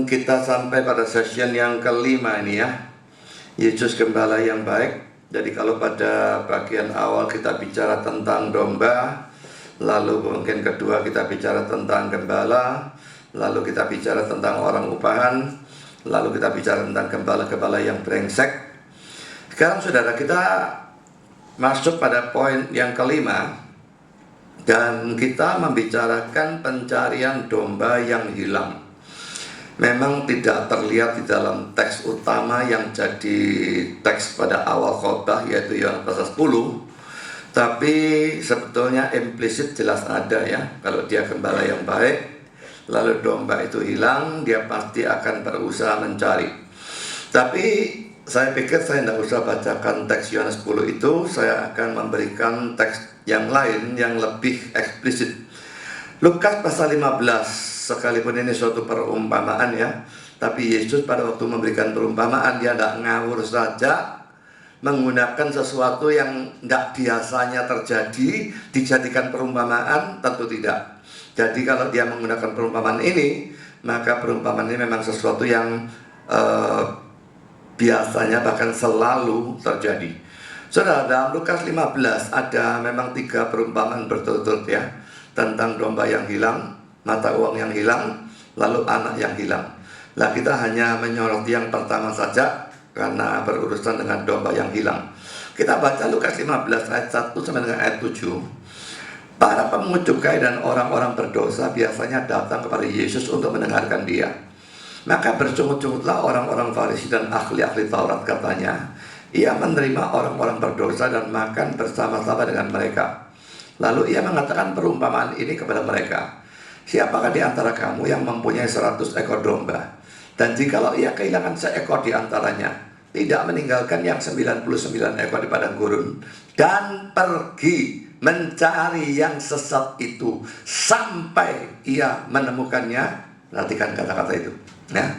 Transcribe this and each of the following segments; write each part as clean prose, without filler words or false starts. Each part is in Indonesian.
kita sampai pada session yang kelima ini ya, Yesus Gembala yang baik. Jadi kalau pada bagian awal kita bicara tentang domba, lalu mungkin kedua kita bicara tentang gembala, lalu kita bicara tentang orang upahan, lalu kita bicara tentang gembala-gembala yang brengsek. Sekarang saudara, kita masuk pada poin yang kelima, dan kita membicarakan pencarian domba yang hilang. Memang tidak terlihat di dalam teks utama yang jadi teks pada awal khotbah, yaitu Yohanes pasal 10. Tapi sebetulnya implisit jelas ada ya. Kalau dia gembala yang baik, lalu domba itu hilang, dia pasti akan berusaha mencari. Tapi saya pikir saya tidak usah bacakan teks Yohanes 10 itu. Saya akan memberikan teks yang lain yang lebih eksplisit. Lukas pasal 15. Sekalipun ini suatu perumpamaan ya, tapi Yesus pada waktu memberikan perumpamaan, dia tidak ngawur saja menggunakan sesuatu yang tidak biasanya terjadi dijadikan perumpamaan, tentu tidak. Jadi kalau dia menggunakan perumpamaan ini, maka perumpamaan ini memang sesuatu yang biasanya bahkan selalu terjadi. Saudara, dalam Lukas 15 ada memang 3 perumpamaan berturut-turut ya, tentang domba yang hilang, mata uang yang hilang, lalu anak yang hilang. Nah, kita hanya menyoroti yang pertama saja karena berurusan dengan domba yang hilang. Kita baca Lukas 15 ayat 1 sampai dengan ayat 7. Para pemungut cukai dan orang-orang berdosa biasanya datang kepada Yesus untuk mendengarkan dia. Maka bersungut-sungutlah orang-orang Farisi dan ahli-ahli Taurat, katanya, ia menerima orang-orang berdosa dan makan bersama-sama dengan mereka. Lalu ia mengatakan perumpamaan ini kepada mereka. Siapakah di antara kamu yang mempunyai 100 ekor domba, dan jikalau ia kehilangan seekor di antaranya, tidak meninggalkan yang 99 ekor di padang gurun, dan pergi mencari yang sesat itu sampai ia menemukannya? Perhatikan kata-kata itu ya.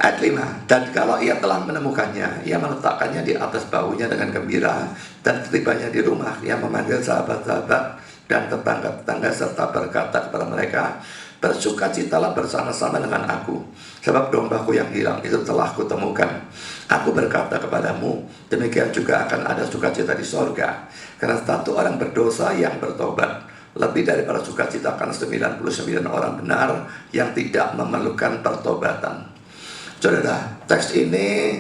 Ayat 5, dan kalau ia telah menemukannya, ia meletakkannya di atas bahunya dengan gembira, dan setibanya di rumah, ia memanggil sahabat-sahabat dan tetangga-tetangga serta berkata kepada mereka, bersukacitalah bersama-sama dengan aku, sebab dombaku yang hilang itu telah kutemukan. Aku berkata kepadamu, demikian juga akan ada sukacita di sorga, karena satu orang berdosa yang bertobat lebih daripada sukacita akan 99 orang benar yang tidak memerlukan pertobatan. Saudara, teks ini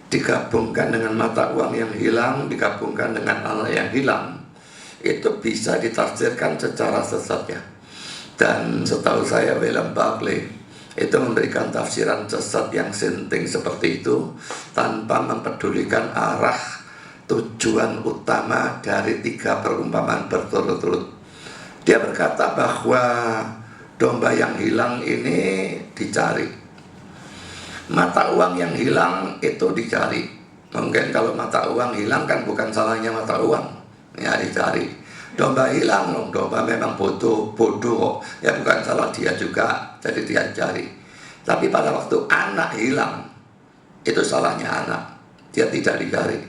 digabungkan dengan mata uang yang hilang, digabungkan dengan anak yang hilang, itu bisa ditafsirkan secara sesat ya. Dan setahu saya William Barclay itu memberikan tafsiran sesat yang sinting seperti itu, tanpa mempedulikan arah tujuan utama dari 3 perumpamaan berturut-turut. Dia berkata bahwa domba yang hilang ini dicari, mata uang yang hilang itu dicari. Mungkin kalau mata uang hilang kan bukan salahnya mata uang ya, dicari. Domba hilang, domba memang bodoh kok ya, bukan salah dia juga, jadi dia cari. Tapi pada waktu anak hilang, itu salahnya anak, dia tidak dicari.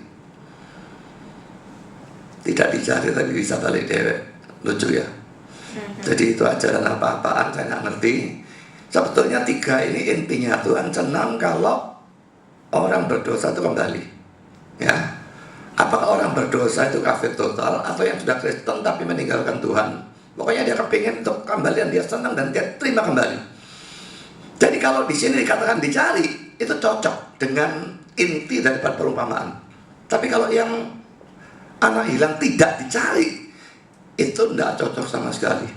Tidak dicari tapi bisa balik dewek. Lucu ya. Jadi itu ajaran apa-apaan saya nggak ngerti. Sebetulnya 3 ini intinya Tuhan senang kalau orang berdosa itu kembali ya. Apakah orang berdosa itu kafir total, atau yang sudah Kristen tapi meninggalkan Tuhan? Pokoknya dia kepingin untuk kembali dan dia senang dan dia terima kembali. Jadi kalau di sini dikatakan dicari, itu cocok dengan inti daripada perumpamaan. Tapi kalau yang anak hilang tidak dicari, itu tidak cocok sama sekali.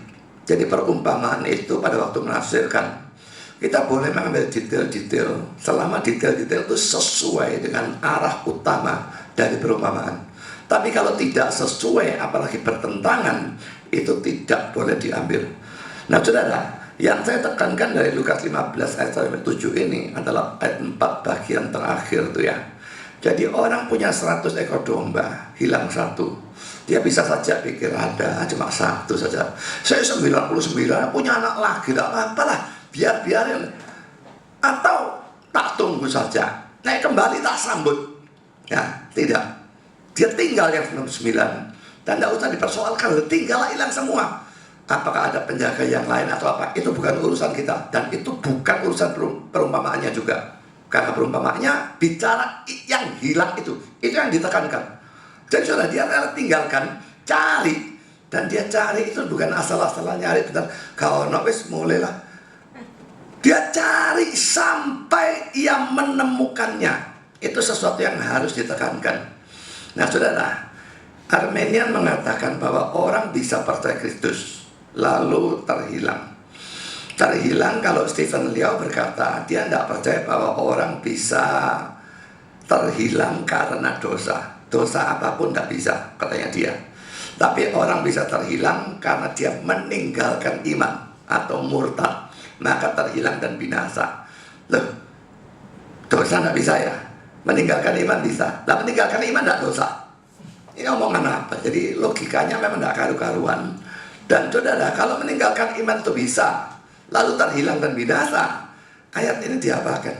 Jadi perumpamaan itu pada waktu menafsirkan, kita boleh mengambil detail-detail selama detail-detail itu sesuai dengan arah utama dari perumpamaan. Tapi kalau tidak sesuai, apalagi bertentangan, itu tidak boleh diambil. Nah saudara, yang saya tekankan dari Lukas 15 ayat 7 ini adalah ayat 4 bagian terakhir itu ya. Jadi orang punya 100 ekor domba, hilang 1. Dia bisa saja pikir ada cuma 1 saja. Saya 99 punya anak lagi, tidak apa-apa lah, biarin. Atau tak tunggu saja, naik kembali tak sambut. Ya, tidak. Dia tinggal yang 99 dan tidak usah dipersoalkan, tinggallah hilang semua. apakah ada penjaga yang lain atau apa, itu bukan urusan kita. Dan itu bukan urusan perumpamaannya juga. Karena perumpamaannya bicara yang hilang itu yang ditekankan. Jadi sudah dia tinggalkan, cari. Dan dia cari itu bukan asal-asalan nyari, benar. Kalau wis mulailah. Dia cari sampai ia menemukannya. Itu sesuatu yang harus ditekankan. Nah saudara, Arminian mengatakan bahwa orang bisa percaya Kristus lalu terhilang. Terhilang kalau Stephen Liao berkata dia tidak percaya bahwa orang bisa terhilang karena dosa. Dosa apapun tidak bisa, katanya dia. Tapi orang bisa terhilang karena dia meninggalkan iman atau murtad, maka terhilang dan binasa. Loh, dosa tidak bisa ya? Meninggalkan iman bisa. Nah, meninggalkan iman tidak dosa. Ini omongan apa? Jadi logikanya memang tidak karu-karuan. Dan saudara, kalau meninggalkan iman itu bisa, lalu terhilang dan binasa, ayat ini diapakan?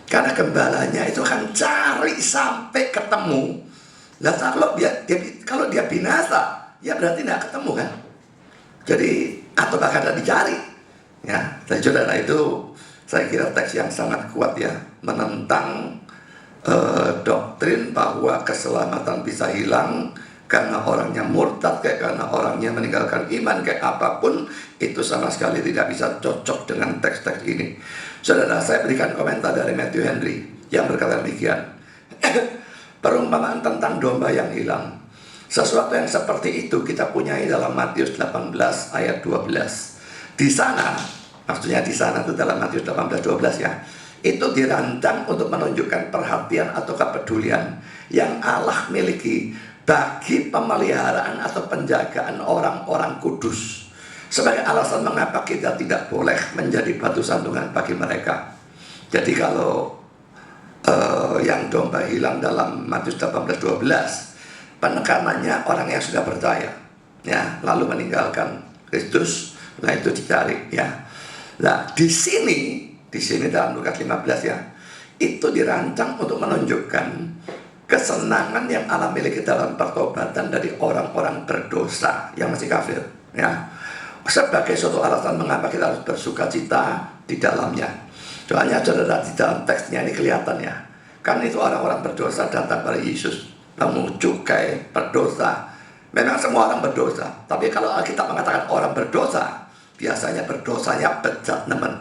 Karena gembalanya itu akan cari sampai ketemu. Nah, kalau dia binasa, ya berarti tidak ketemu kan? Jadi, atau bahkan tidak dicari. Ya, dan saudara, itu saya kira teks yang sangat kuat ya, menentang doktrin bahwa keselamatan bisa hilang karena orangnya murtad, kayak karena orangnya meninggalkan iman, kayak apapun, itu sama sekali tidak bisa cocok dengan teks-teks ini. Saudara, saya berikan komentar dari Matthew Henry yang berkata demikian. Perumpamaan tentang domba yang hilang, sesuatu yang seperti itu kita punyai dalam Matius 18 ayat 12. Di sana, maksudnya di sana itu dalam Matius 18:12 ya, itu dirancang untuk menunjukkan perhatian atau kepedulian yang Allah miliki bagi pemeliharaan atau penjagaan orang-orang kudus, sebagai alasan mengapa kita tidak boleh menjadi batu sandungan bagi mereka. Jadi kalau yang domba hilang dalam Matius 18:12, penekanannya orang yang sudah percaya ya, lalu meninggalkan Kristus, nah itu dicari ya. Nah di sini dalam Lukas 15 ya, itu dirancang untuk menunjukkan kesenangan yang Allah miliki dalam pertobatan dari orang-orang berdosa yang masih kafir ya, sebagai suatu alasan mengapa kita harus bersuka cita di dalamnya. Soalnya saudara, di dalam teksnya ini kelihatan ya, kan itu orang-orang berdosa datang pada Yesus, pemungut cukai, berdosa. Memang semua orang berdosa, tapi kalau kita mengatakan orang berdosa, biasanya berdosanya bejat nemen.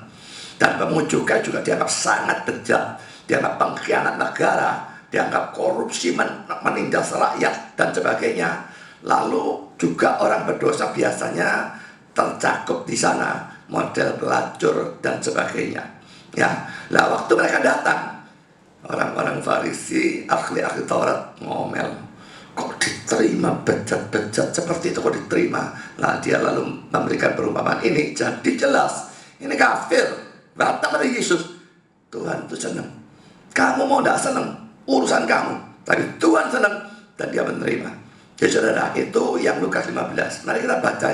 Dan pemungut cukai juga dianggap sangat bejat, dianggap pengkhianat negara, dianggap korupsi, menindas rakyat, dan sebagainya. Lalu juga orang berdosa biasanya tercakup di sana, model pelacur dan sebagainya. Ya, nah waktu mereka datang, orang-orang Farisi, ahli-ahli Taurat ngomel, kok diterima bejat-bejat seperti itu, kok diterima? Nah dia lalu memberikan perumpamaan ini, jadi jelas ini kafir, datang pada Yesus. Tuhan itu senang. Kamu mau tidak senang, urusan kamu, tapi Tuhan senang dan dia menerima. Jadi saudara, itu yang Lukas 15. Mari kita baca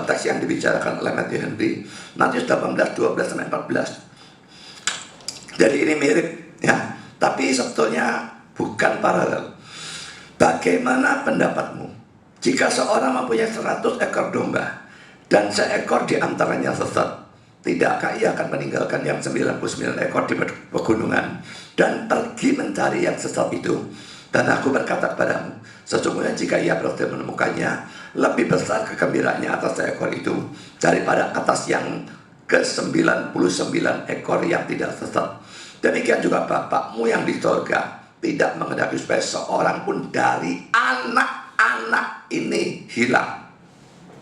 teks yang dibicarakan oleh Matthew Henry, Matius 18:12-14. Jadi ini mirip ya, tapi sebetulnya bukan paralel. Bagaimana pendapatmu jika seorang mempunyai 100 ekor domba dan seekor di antaranya sesat? Tidakkah ia akan meninggalkan yang 99 ekor di pegunungan dan pergi mencari yang sesat itu? Dan aku berkata kepadamu, sesungguhnya jika ia berhasil menemukannya, lebih besar kegembiraannya atas seekor itu daripada atas yang ke-99 ekor yang tidak sesat. Demikian juga Bapakmu yang di sorga tidak menghendaki supaya seorang pun dari anak-anak ini hilang.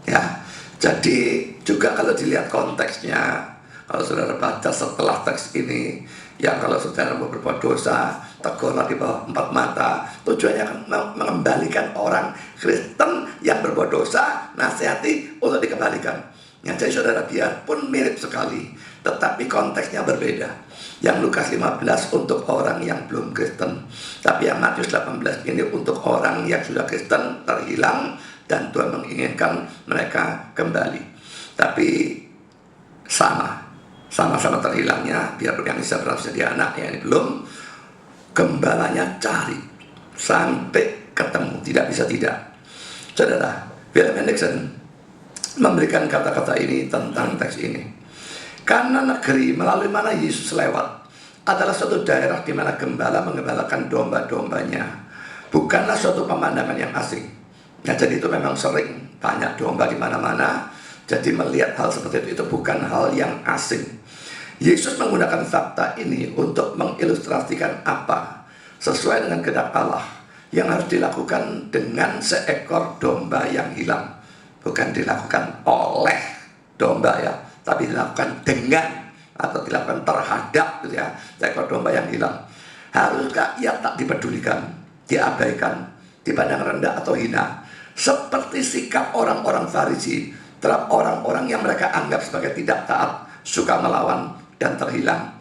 Ya, jadi juga kalau dilihat konteksnya, kalau saudara baca setelah teks ini, yang kalau saudara mau berbuat dosa, tegurlah di bawah 4 mata, tujuannya akan mengembalikan orang Kristen yang berbuat dosa, nasihati untuk dikembalikan. Ya, jadi saudara, biarpun mirip sekali, tetapi konteksnya berbeda. Yang Lukas 15 untuk orang yang belum Kristen, tapi yang Matius 18 ini untuk orang yang sudah Kristen, terhilang, dan Tuhan menginginkan mereka kembali. Tapi sama-sama terhilangnya, biarpun yang bisa berhasil jadi anak, yang ini belum, gembalanya cari sampai ketemu, tidak bisa tidak. Saudara, William Hendriksen memberikan kata-kata ini tentang teks ini. Karena negeri melalui mana Yesus lewat adalah suatu daerah di mana gembala mengembalakan domba-dombanya. Bukanlah suatu pemandangan yang asing. Ya, jadi itu memang sering banyak domba di mana-mana. Jadi melihat hal seperti itu bukan hal yang asing. Yesus menggunakan fakta ini untuk mengilustrasikan apa sesuai dengan kehendak Allah yang harus dilakukan dengan seekor domba yang hilang. Bukan dilakukan oleh domba ya, tapi dilakukan dengan atau dilakukan terhadap gitu ya, seekor domba yang hilang. Haruskah ia tak dipedulikan, diabaikan, dipandang rendah atau hina, seperti sikap orang-orang Farisi terhadap orang-orang yang mereka anggap sebagai tidak taat, suka melawan dan terhilang?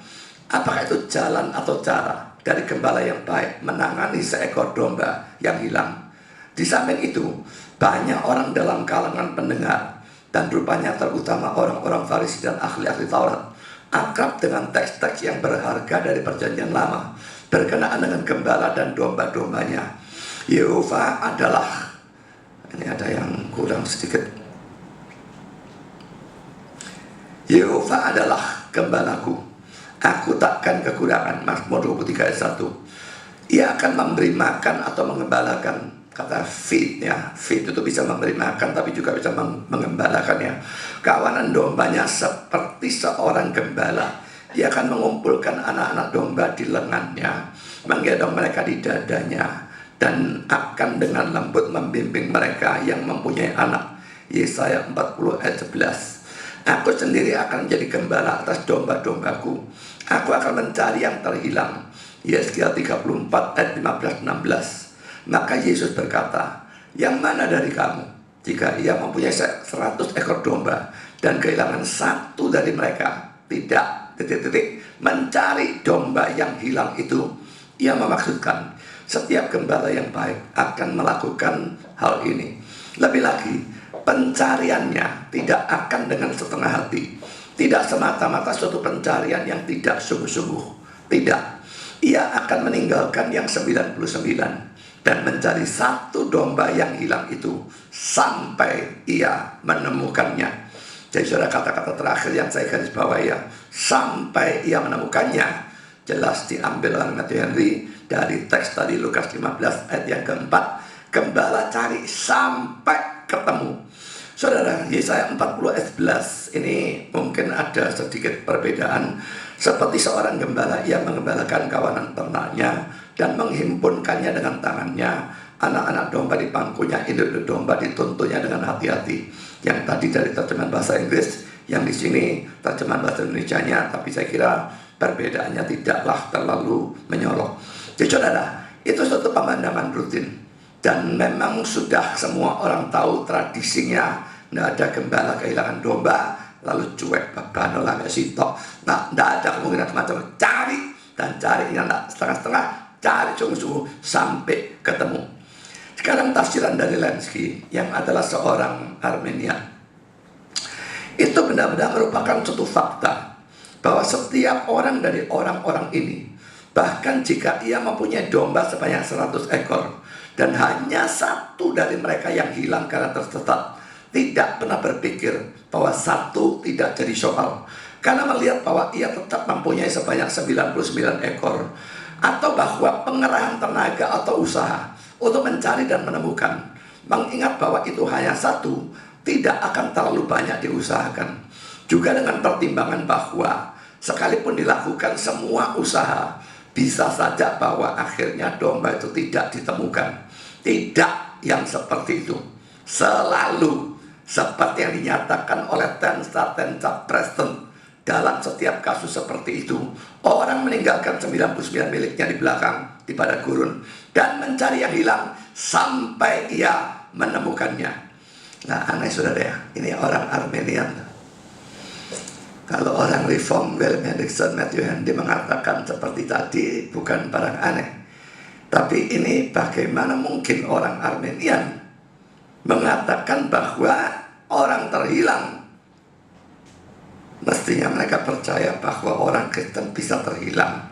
Apakah itu jalan atau cara dari gembala yang baik menangani seekor domba yang hilang? Di samping itu, banyak orang dalam kalangan pendengar, dan rupanya terutama orang-orang Farisi dan ahli-ahli Taurat, akrab dengan teks-teks yang berharga dari perjanjian lama berkenaan dengan gembala dan domba-dombanya. Yehova adalah, ini ada yang kurang sedikit. Yehova adalah gembalaku, aku takkan kekurangan. Mazmur 23 ayat 1. Ia akan memberi makan atau mengembalakan. Kata feed ya, feed itu bisa memberi makan tapi juga bisa mengembalakan ya. Kawanan dombanya seperti seorang gembala. Ia akan mengumpulkan anak-anak domba di lengannya, menggendong mereka di dadanya, dan akan dengan lembut membimbing mereka yang mempunyai anak. Yesaya 40 ayat 11. Aku sendiri akan menjadi gembala atas domba-dombaku. Aku akan mencari yang terhilang. Yesaya 34 ayat 15-16. Maka Yesus berkata, yang mana dari kamu jika ia mempunyai 100 ekor domba dan kehilangan satu dari mereka tidak mencari domba yang hilang itu? Ia memaksudkan setiap gembala yang baik akan melakukan hal ini. Lebih lagi, pencariannya tidak akan dengan setengah hati, tidak semata-mata suatu pencarian yang tidak sungguh-sungguh. Tidak, ia akan meninggalkan yang 99 dan mencari satu domba yang hilang itu sampai ia menemukannya. Jadi saudara, kata-kata terakhir yang saya garis bawahi ya, sampai ia menemukannya, jelas diambil oleh Matthew Henry dari teks tadi Lukas 15 ayat yang keempat. Gembala cari sampai ketemu. Saudara, Yesaya 40 ayat 11 ini mungkin ada sedikit perbedaan. Seperti seorang gembala, ia mengembalakan kawanan ternaknya dan menghimpunkannya dengan tangannya. Anak-anak domba di pangkunya, induk domba dituntunnya dengan hati-hati. Yang tadi dari terjemahan bahasa Inggris, yang di sini terjemahan bahasa Indonesianya, tapi saya kira perbedaannya tidaklah terlalu menyolok. Jadi saudara, itu suatu pemandangan rutin, dan memang sudah semua orang tahu tradisinya. Tidak ada gembala kehilangan domba lalu cuek beban oleh sitok. Nah, tidak ada kemungkinan semacam cari dan cari yang setengah-setengah, cari sungguh-sungguh sampai ketemu. Sekarang tafsiran dari Lenski yang adalah seorang Armenian, itu benar-benar merupakan suatu fakta bahwa setiap orang dari orang-orang ini, bahkan jika ia mempunyai domba sebanyak 100 ekor dan hanya satu dari mereka yang hilang karena tersesat, tidak pernah berpikir bahwa satu tidak jadi soal, karena melihat bahwa ia tetap mempunyai sebanyak 99 ekor, atau bahwa pengerahan tenaga atau usaha untuk mencari dan menemukan, mengingat bahwa itu hanya satu, tidak akan terlalu banyak diusahakan. Juga dengan pertimbangan bahwa sekalipun dilakukan semua usaha, bisa saja bahwa akhirnya domba itu tidak ditemukan. Tidak yang seperti itu. Selalu seperti yang dinyatakan oleh Tensta Preston, dalam setiap kasus seperti itu, orang meninggalkan 99 miliknya di belakang, di padang gurun, dan mencari yang hilang sampai ia menemukannya. Nah, aneh saudara ya, ini orang Armenian. Kalau orang Reform, William Hendrickson, Matthew Henry mengatakan seperti tadi, bukan barang aneh. Tapi ini bagaimana mungkin orang Armenian mengatakan bahwa orang terhilang? Mestinya mereka percaya bahwa orang Kristen bisa terhilang.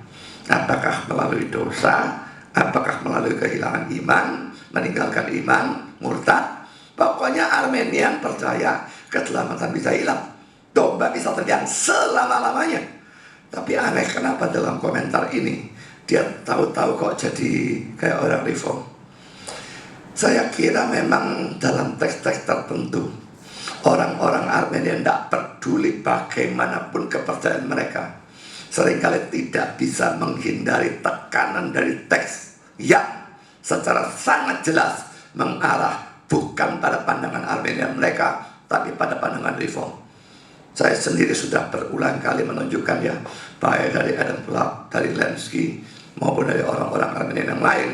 Apakah melalui dosa, apakah melalui kehilangan iman, meninggalkan iman, murtad. Pokoknya Armenian percaya keselamatan bisa hilang. Domba bisa terjang selama-lamanya. Tapi aneh kenapa dalam komentar ini dia tahu-tahu kok jadi kayak orang reform. Saya kira memang dalam teks-teks tertentu orang-orang Armenia tidak peduli bagaimanapun kepercayaan mereka, seringkali tidak bisa menghindari tekanan dari teks yang secara sangat jelas mengarah bukan pada pandangan Armenia mereka, tapi pada pandangan reform. Saya sendiri sudah berulang kali menunjukkan ya, baik dari Adam Clark, dari Lenski, maupun dari orang-orang Armenia yang lain,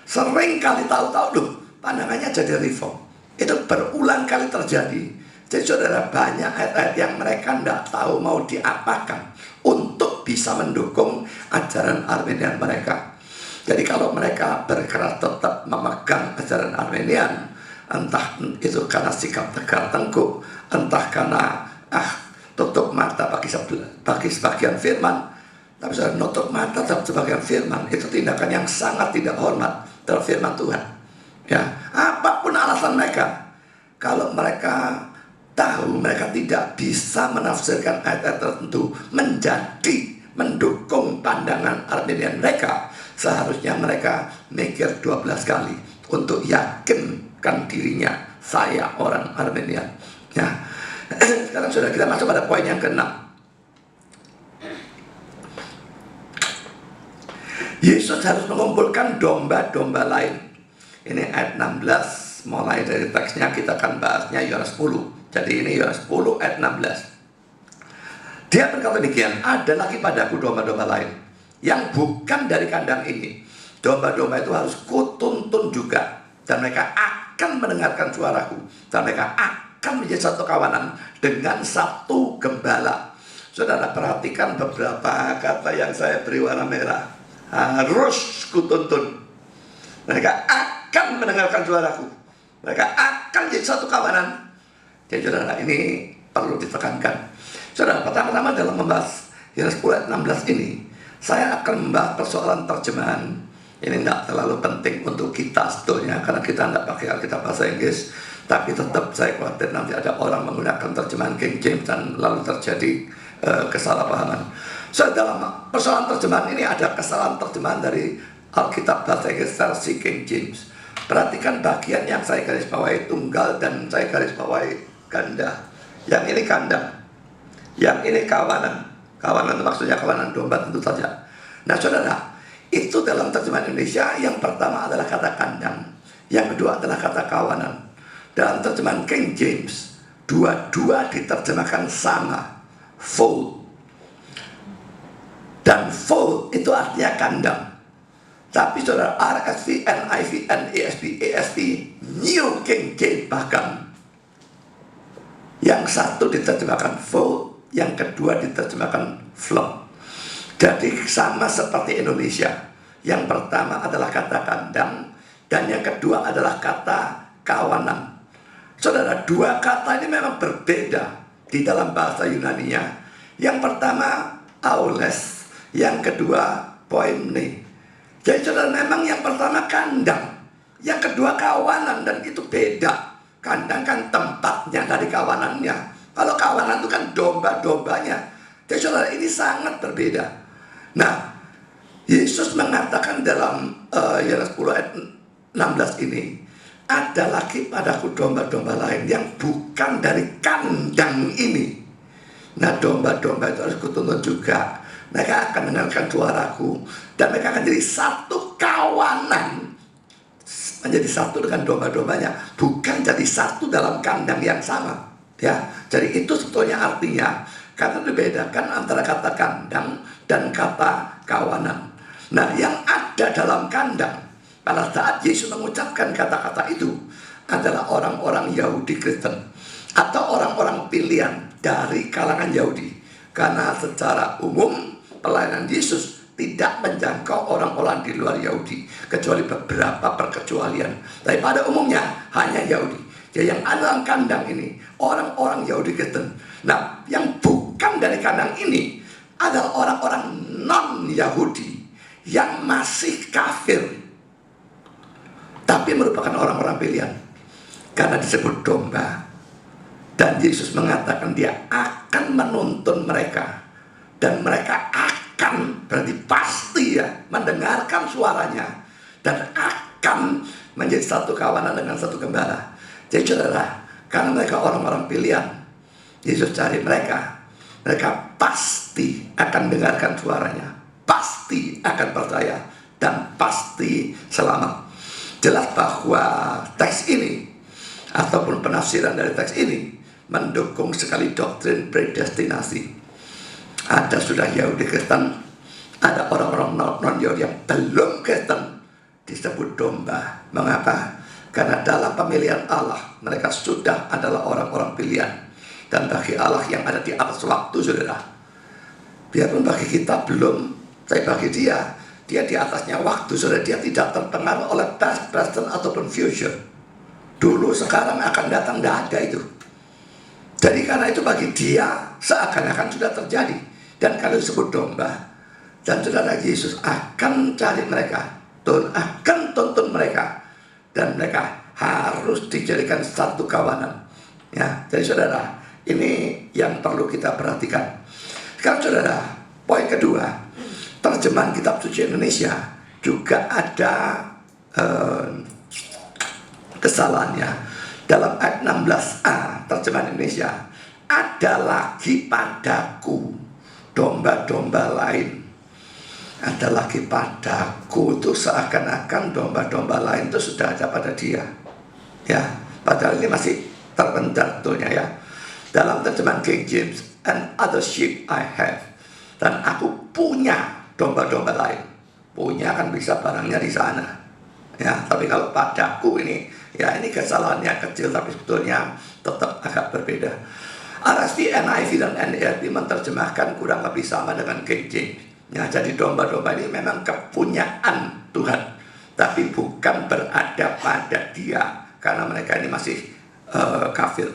sering kali tahu-tahu loh, pandangannya jadi reform. Itu berulang kali terjadi. Jadi saudara, banyak ayat-ayat yang mereka tidak tahu mau diapakan untuk bisa mendukung ajaran Armenian mereka. Jadi kalau mereka berkeras tetap memegang ajaran Armenian, entah itu karena sikap tegar tengkuk, entah karena tutup mata bagi sebagian firman. Tapi saya nutup mata terhadap sebagian firman itu tindakan yang sangat tidak hormat terhadap firman Tuhan. Ya, apapun alasan mereka, kalau mereka tahu mereka tidak bisa menafsirkan ayat-ayat tertentu menjadi mendukung pandangan Armenian mereka, seharusnya mereka mikir 12 kali untuk yakinkan dirinya saya orang Armenian. Ya. Sekarang sudah kita masuk pada poin yang ke-6. Yesus harus mengumpulkan domba-domba lain. Ini ayat 16, mulai dari teksnya kita akan bahasnya Yohanes 10. Jadi ini Yohanes 10 ayat 16. Dia berkata demikian, ada lagi padaku domba-domba lain yang bukan dari kandang ini. Domba-domba itu harus kutuntun juga, dan mereka akan mendengarkan suaraku, dan mereka akan menjadi satu kawanan dengan satu gembala. Saudara perhatikan beberapa kata yang saya beri warna merah. Harus kutuntun. Mereka akan mendengarkan suaraku. Mereka akan jadi satu kawanan. Jadi saudara, ini perlu ditekankan. Saudara, pertama-tama dalam membahas Yohanes 10 ayat 16 ini, saya akan membahas persoalan terjemahan. Ini tidak terlalu penting untuk kita sebetulnya, karena kita tidak pakai Alkitab bahasa Inggris. Tapi tetap saya khawatir nanti ada orang menggunakan terjemahan King James dan lalu terjadi kesalahpahaman. So, dalam persoalan terjemahan ini ada kesalahan terjemahan dari Alkitab bahasa Inggris versi King James. Perhatikan bagian yang saya garis bawahi tunggal dan saya garis bawahi ganda. Yang ini kandang, yang ini kawanan. Kawanan itu maksudnya kawanan domba tentu saja. Nah saudara, itu dalam terjemahan Indonesia yang pertama adalah kata kandang, yang kedua adalah kata kawanan. Dalam terjemahan King James, dua-dua diterjemahkan sama, fold. Dan fold itu artinya kandang. Tapi saudara, RSV, NIV, NASB, ESV, New King James bahkan, yang satu diterjemahkan fold, yang kedua diterjemahkan flock. Jadi sama seperti Indonesia. Yang pertama adalah kata kandang, dan yang kedua adalah kata kawanan. Saudara, dua kata ini memang berbeda di dalam bahasa Yunani-nya. Yang pertama aules, yang kedua poimne. Jadi saudara, memang yang pertama kandang, yang kedua kawanan, dan itu beda. Kandang kan tempatnya dari kawanannya. Kalau kawanan itu kan domba-dombanya. Jadi saudara, ini sangat berbeda. Nah, Yesus mengatakan dalam Yohanes 10 ayat 16 ini, ada lagi padaku domba-domba lain yang bukan dari kandang ini. Nah, domba-domba itu harus kutuntun juga. Mereka akan mendengarkan suaraku, dan mereka akan jadi satu kawanan, menjadi satu dengan domba-dombanya, bukan jadi satu dalam kandang yang sama. Ya, jadi itu sebetulnya artinya, karena dibedakan antara kata kandang dan kata kawanan. Nah, yang ada dalam kandang pada saat Yesus mengucapkan kata-kata itu adalah orang-orang Yahudi Kristen atau orang-orang pilihan dari kalangan Yahudi. Karena secara umum pelayanan Yesus tidak menjangkau orang-orang di luar Yahudi, kecuali beberapa perkecualian. Tapi pada umumnya hanya Yahudi. Jadi yang ada dalam kandang ini orang-orang Yahudi Kristen. Nah, yang bukan dari kandang ini adalah orang-orang non-Yahudi yang masih kafir, tapi merupakan orang-orang pilihan. Karena disebut domba, Dan Yesus mengatakan dia akan menuntun mereka. Dan mereka akan, berarti pasti ya, mendengarkan suaranya. Dan akan menjadi satu kawanan dengan satu gembala. Jadi saudara, karena mereka orang-orang pilihan, Yesus cari mereka. Mereka pasti akan dengarkan suaranya. Pasti akan percaya. Dan pasti selamat. Jelas bahwa teks ini, ataupun penafsiran dari teks ini, mendukung sekali doktrin predestinasi. Ada sudah Yahudi Kristen, ada orang-orang non-Yahudi yang belum Kristen, disebut domba. Mengapa? Karena dalam pemilihan Allah, mereka sudah adalah orang-orang pilihan. Dan bagi Allah yang ada di atas waktu, saudara, biarpun bagi kita belum, tapi bagi dia di atasnya waktu, saudara. Dia tidak terpengaruh oleh past, present, ataupun future. Dulu, sekarang, akan datang, tidak ada itu. Jadi karena itu bagi dia seakan-akan sudah terjadi. Dan kalau disebut domba, dan saudara, Yesus akan cari mereka, akan tuntun mereka, dan mereka harus dijadikan satu kawanan. Ya, jadi saudara, ini yang perlu kita perhatikan. Sekarang saudara, poin kedua, terjemahan Kitab Suci Indonesia juga ada kesalahannya. Dalam ayat 16a terjemahan Indonesia, ada lagi padaku domba-domba lain. Ada lagi padaku, itu seakan-akan domba-domba lain itu sudah ada pada dia. Ya, padahal ini masih terpendar tuhnya ya. Dalam terjemahan King James, and other sheep I have. Dan aku punya domba-domba lain. Punya kan bisa barangnya di sana. Ya, tapi kalau padaku ini, ya ini kesalahannya kecil, tapi sebetulnya tetap agak berbeda. RSV, NIV, dan NIV menerjemahkan kurang lebih sama dengan King James. Ya, jadi domba-domba ini memang kepunyaan Tuhan, tapi bukan berada pada dia, karena mereka ini masih kafir.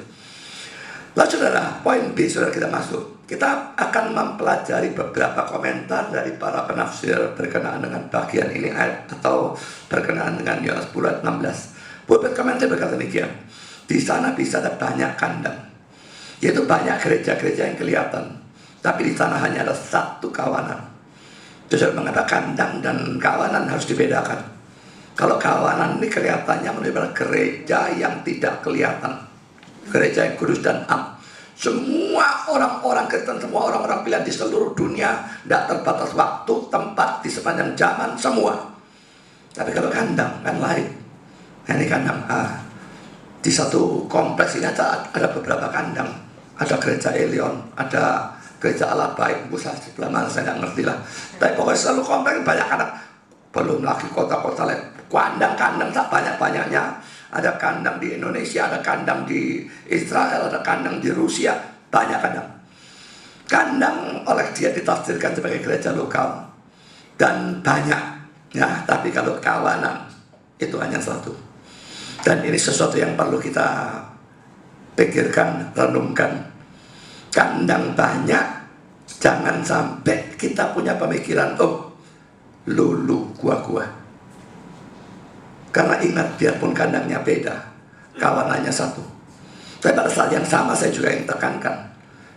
Lalu saudara, poin B, saudara, kita masuk. Kita akan mempelajari beberapa komentar dari para penafsir berkenaan dengan bagian ini ayat, atau berkenaan dengan Yohanes 10 ayat 16. Beberapa komentar berkata demikian. Di sana bisa ada banyak kandang, yaitu banyak gereja-gereja yang kelihatan, tapi di sana hanya ada satu kawanan. Terus mengatakan kandang dan kawanan harus dibedakan. Kalau kawanan ini kelihatannya menurut gereja yang tidak kelihatan, gereja yang kudus dan am. Semua orang-orang Kristen, semua orang-orang pilihan di seluruh dunia, tidak terbatas waktu, tempat, di sepanjang zaman, semua. Tapi kalau kandang kan lain. Nah, ini kandang A. Di satu kompleks ini ada beberapa kandang. Ada gereja Elion, ada gereja Allah Baik, pusat sebelah mana saya tidak ngerti lah. Tapi pokoknya selalu kompleks banyak kandang. Belum lagi kota-kota lain. Kandang-kandang tak banyak-banyaknya. Ada kandang di Indonesia, ada kandang di Israel, ada kandang di Rusia, banyak kandang. Kandang oleh dia ditafsirkan sebagai gereja lokal dan banyak, ya. Tapi kalau kawanan itu hanya satu. Dan ini sesuatu yang perlu kita pikirkan, renungkan. Kandang banyak, jangan sampai kita punya pemikiran, oh, lulu gua. Karena ingat, biarpun kandangnya beda, kawanannya satu. Tapi pada saat yang sama saya juga ingin tekankan,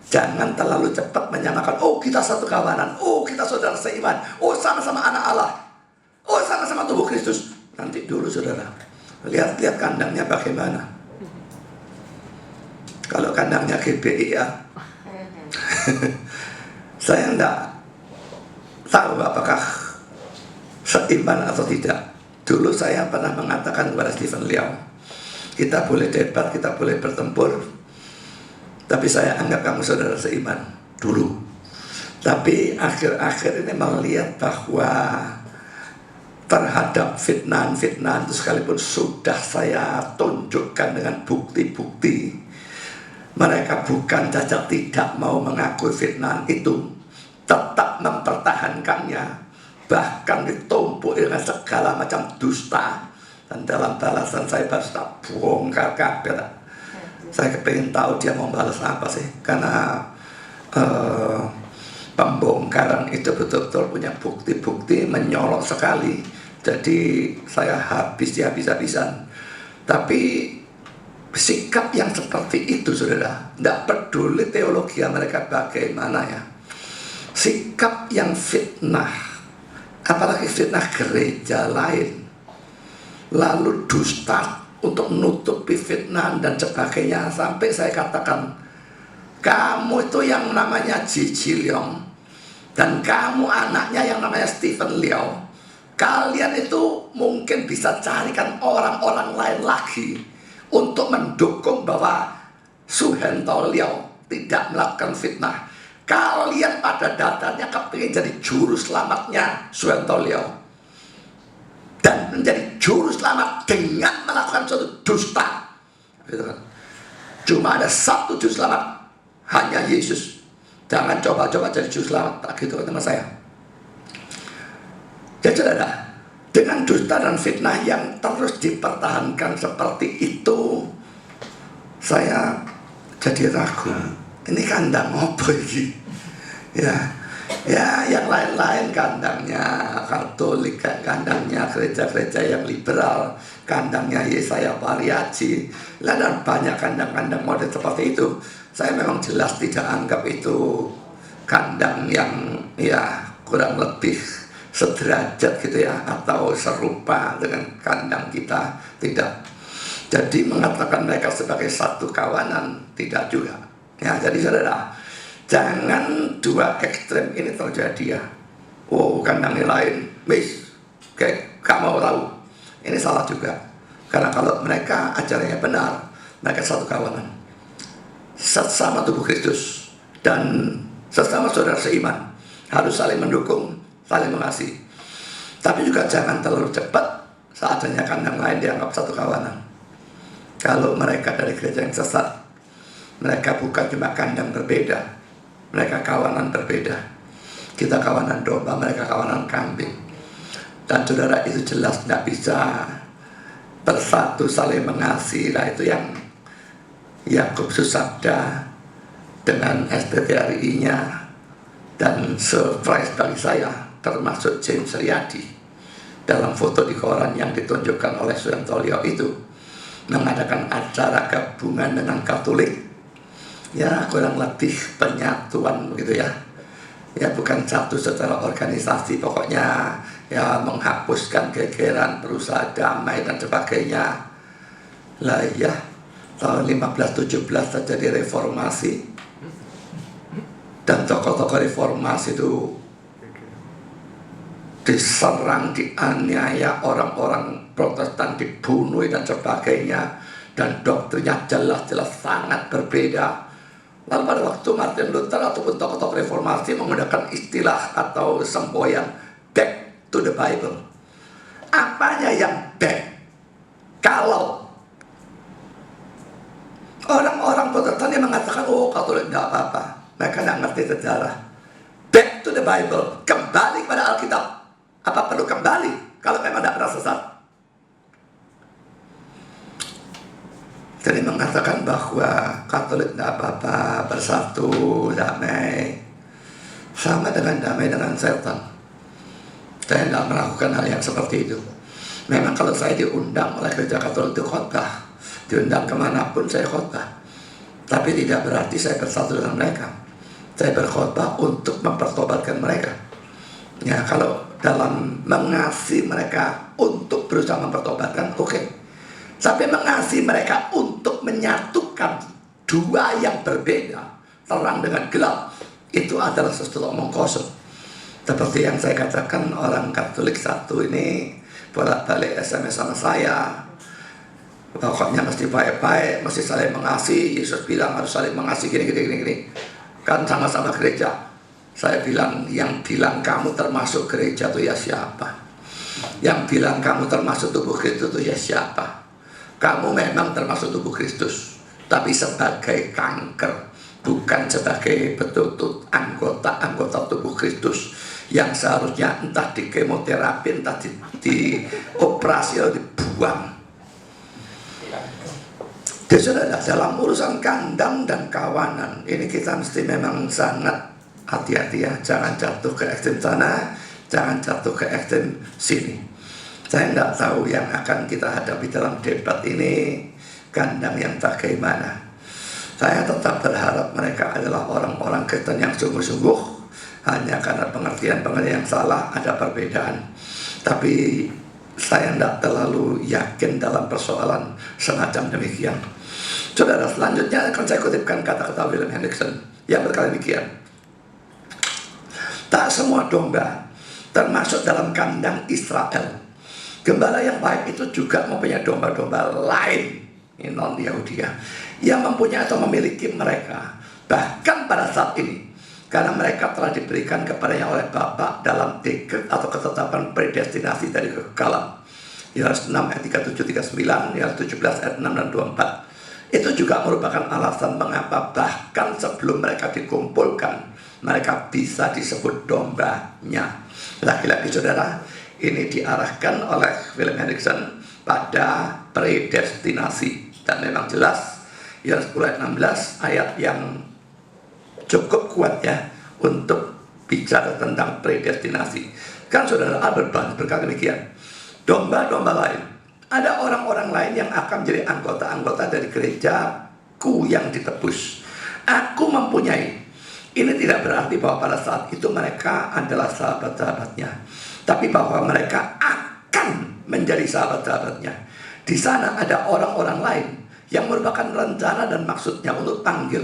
jangan terlalu cepat menyamakan, oh kita satu kawanan, oh kita saudara seiman, oh sama-sama anak Allah, oh sama-sama tubuh Kristus. Nanti dulu saudara, lihat kandangnya bagaimana. Kalau kandangnya GBI ya, saya enggak tahu apakah seiman atau tidak. Dulu saya pernah mengatakan kepada Stephen Liao, kita boleh debat, kita boleh bertempur, tapi saya anggap kamu saudara seiman dulu. Tapi akhir-akhir ini melihat bahwa terhadap fitnah-fitnah itu, sekalipun sudah saya tunjukkan dengan bukti-bukti, mereka bukan saja tidak mau mengakui fitnah itu, tetap mempertahankannya, bahkan ditumpuk dengan segala macam dusta. Dan dalam balasan saya baru tak bongkar kabel. Saya kepingin tahu dia mau balas apa sih, karena pembongkaran itu betul-betul punya bukti-bukti menyolok sekali. Jadi saya habis-habisan. Tapi sikap yang seperti itu, saudara, tidak peduli teologi mereka bagaimana ya, sikap yang fitnah, apalagi fitnah gereja lain, lalu dusta untuk menutupi fitnah dan sebagainya, sampai saya katakan, kamu itu yang namanya Gigi Leong dan kamu anaknya yang namanya Stephen Liao, kalian itu mungkin bisa carikan orang-orang lain lagi untuk mendukung bahwa Suhento Liao tidak melakukan fitnah. Kalian pada datanya kepingin jadi juru selamatnya Suhento Liao dan menjadi juru selamat dengan melakukan suatu dusta, gitu kan. Cuma ada satu juru selamat, hanya Yesus. Jangan coba-coba jadi juru selamat, tak gitu teman saya. Jadi saudara, dengan dusta dan fitnah yang terus dipertahankan seperti itu, saya jadi ragu. Ini kandang apa ini? Ya, yang lain-lain kandangnya Katolik, kandangnya gereja-gereja yang liberal, kandangnya Yesaya Pariaji, dan banyak kandang-kandang model seperti itu. Saya memang jelas tidak anggap itu kandang yang ya kurang lebih sederajat gitu ya, atau serupa dengan kandang kita, tidak. Jadi mengatakan mereka sebagai satu kawanan, tidak juga ya. Jadi saudara, jangan dua ekstrem ini terjadi ya. Oh, kandang lain, wis kayak kamu tahu, ini salah juga. Karena kalau mereka ajarannya benar, mereka satu kawanan, sesama tubuh Kristus dan sesama saudara seiman, harus saling mendukung, saling mengasihi. Tapi juga jangan terlalu cepat saat adanya kandang lain dianggap satu kawanan. Kalau mereka dari gereja yang sesat, mereka bukan cuma kandang berbeda, mereka kawanan berbeda. Kita kawanan domba, mereka kawanan kambing. Dan saudara, itu jelas tidak bisa bersatu saling mengasihi. Nah, itu yang Yakub Susabda dengan STTRI-nya, dan surprise bagi saya termasuk James Riyadi dalam foto di koran yang ditunjukkan oleh Suhento Liao itu mengadakan acara gabungan dengan Katolik, ya kurang lebih penyatuan begitu ya. Ya bukan satu secara organisasi, pokoknya ya menghapuskan gegeran, berusaha damai dan sebagainya. Lah ya, tahun 1517 terjadi reformasi, dan tokoh-tokoh reformasi itu diserang, dianiaya, orang-orang Protestan dibunuh dan sebagainya, dan doktrinnya jelas-jelas sangat berbeda. Lalu pada waktu Martin Luther ataupun tokoh-tokoh reformasi menggunakan istilah atau semboyan back to the Bible. Apanya yang back? Kalau orang-orang Protestan yang mengatakan, oh Katolik tidak apa-apa, mereka tidak ngerti sejarah. Back to the Bible, kembali kepada Alkitab. Apa perlu kembali kalau memang tidak pernah sesat? Jadi mengatakan bahwa Katolik tidak apa-apa, bersatu, damai, sama dengan damai dengan setan. Saya tidak melakukan hal yang seperti itu. Memang kalau saya diundang oleh gereja Katolik itu khotbah, diundang kemanapun saya khotbah, tapi tidak berarti saya bersatu dengan mereka. Saya berkhotbah untuk mempertobatkan mereka. Ya, kalau dalam mengasihi mereka untuk berusaha mempertobatkan, oke. Tapi mengasihi mereka untuk menyatukan dua yang berbeda, terang dengan gelap, itu adalah sesuatu omong kosong. Seperti yang saya katakan, orang Katolik satu ini bolak-balik SMS sama saya, pokoknya mesti baik-baik, mesti saling mengasihi. Yesus bilang harus saling mengasihi, gini. Kan sama-sama gereja. Saya bilang, yang bilang kamu termasuk gereja itu ya siapa? Yang bilang kamu termasuk tubuh Kristus itu ya siapa? Kamu memang termasuk tubuh Kristus, tapi sebagai kanker, bukan sebagai betul-betul anggota tubuh Kristus yang seharusnya entah di kemoterapi, entah di operasi atau dibuang. Jadi saudara, dalam urusan kandang dan kawanan ini kita mesti memang sangat hati-hati ya. Jangan jatuh ke ekstrem sana, jangan jatuh ke ekstrem sini. Saya tidak tahu yang akan kita hadapi dalam debat ini, kandang yang bagaimana. Saya tetap berharap mereka adalah orang-orang Kristen yang sungguh-sungguh, hanya karena pengertian-pengertian yang salah ada perbedaan. Tapi saya tidak terlalu yakin dalam persoalan semacam demikian. Saudara, selanjutnya akan saya kutipkan kata-kata William Hendriksen yang berkata demikian. Tak semua domba termasuk dalam kandang Israel. Gembala yang baik itu juga mempunyai domba-domba lain, non-Yahudi, yang mempunyai atau memiliki mereka. Bahkan pada saat ini, karena mereka telah diberikan kepadanya oleh Bapa dalam dekret atau ketetapan predestinasi dari kekekalan. Yohanes 6 ayat 37-39, Yohanes 17 ayat 6 dan 24. Itu juga merupakan alasan mengapa bahkan sebelum mereka dikumpulkan, mereka bisa disebut dombanya. Lagi-lagi saudara, ini diarahkan oleh William Hendriksen pada predestinasi. Dan memang jelas, Yohanes 10 ayat 16 ayat yang cukup kuat ya untuk bicara tentang predestinasi. Kan saudara, Albert Barnes berkata demikian, domba-domba lain, ada orang-orang lain yang akan menjadi anggota-anggota dari gerejaku yang ditebus. Aku mempunyai. Ini tidak berarti bahwa pada saat itu mereka adalah sahabat-sahabatnya, tapi bahwa mereka akan menjadi sahabat-sahabatnya. Di sana ada orang-orang lain yang merupakan rencana dan maksudnya untuk panggil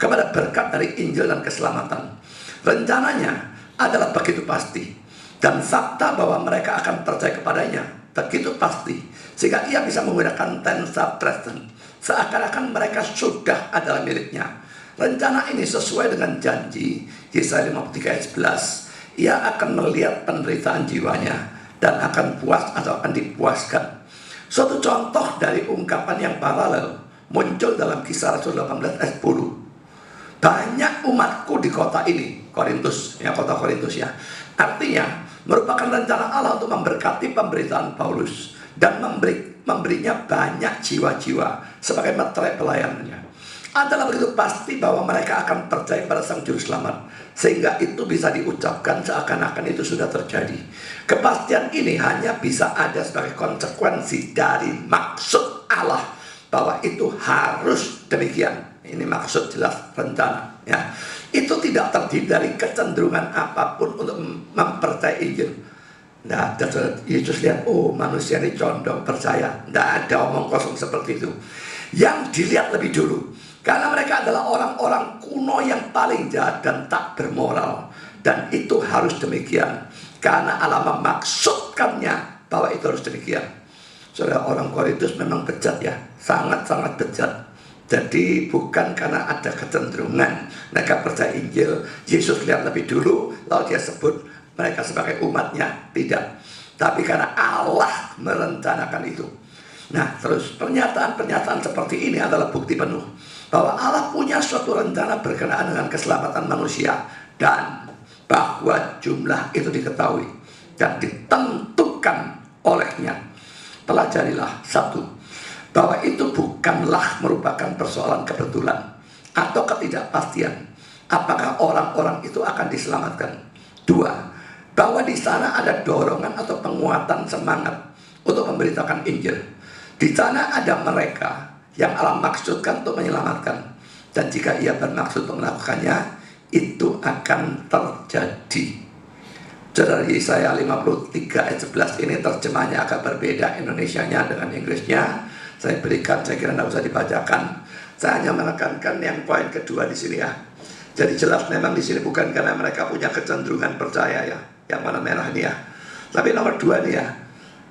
kepada berkat dari Injil dan keselamatan. Rencananya adalah begitu pasti, dan fakta bahwa mereka akan percaya kepadanya begitu pasti, sehingga ia bisa menggunakan tensa present, seakan-akan mereka sudah adalah miliknya. Rencana ini sesuai dengan janji Yesaya 53 ayat 11. Ia akan melihat penderitaan jiwanya dan akan puas atau akan dipuaskan. Suatu contoh dari ungkapan yang paralel muncul dalam Kisah Rasul 18 ayat 10. Banyak umatku di kota ini, Korintus, ya, kota Korintus ya. Artinya merupakan rencana Allah untuk memberkati pemberitaan Paulus dan memberinya banyak jiwa-jiwa sebagai materai pelayanannya. Adalah begitu pasti bahwa mereka akan percaya kepada Sang Juru Selamat, sehingga itu bisa diucapkan seakan-akan itu sudah terjadi. Kepastian ini hanya bisa ada sebagai konsekuensi dari maksud Allah bahwa itu harus demikian. Ini maksud jelas rencana ya. Itu tidak terdiri dari kecenderungan apapun untuk mempercayai Injil. Nah, Yesus lihat, oh manusia ini condong percaya. Tidak ada omong kosong seperti itu. Yang dilihat lebih dulu, karena mereka adalah orang-orang kuno yang paling jahat dan tak bermoral. Dan itu harus demikian, karena Allah memaksudkannya bahwa itu harus demikian. Saudara, orang Korintus memang bejat ya, sangat-sangat bejat. Jadi bukan karena ada kecenderungan mereka percaya Injil, Yesus lihat lebih dulu, lalu dia sebut mereka sebagai umatnya. Tidak, tapi karena Allah merencanakan itu. Nah, terus pernyataan-pernyataan seperti ini adalah bukti penuh bahwa Allah punya suatu rencana berkenaan dengan keselamatan manusia, dan bahwa jumlah itu diketahui dan ditentukan olehnya. Pelajarilah satu, bahwa itu bukanlah merupakan persoalan kebetulan atau ketidakpastian apakah orang-orang itu akan diselamatkan. Dua, bahwa di sana ada dorongan atau penguatan semangat untuk memberitakan Injil. Di sana ada mereka yang Allah maksudkan untuk menyelamatkan, dan jika ia bermaksud untuk melakukannya, itu akan terjadi. Saudara, Yesaya 53 ayat 11 ini terjemahnya agak berbeda Indonesianya dengan Inggrisnya. Saya berikan, saya kira tidak usah dibacakan. Saya hanya menekankan yang poin kedua di sini ya. Jadi jelas memang di sini bukan karena mereka punya kecenderungan percaya ya, yang warna merah ini ya. Tapi nomor dua nih ya,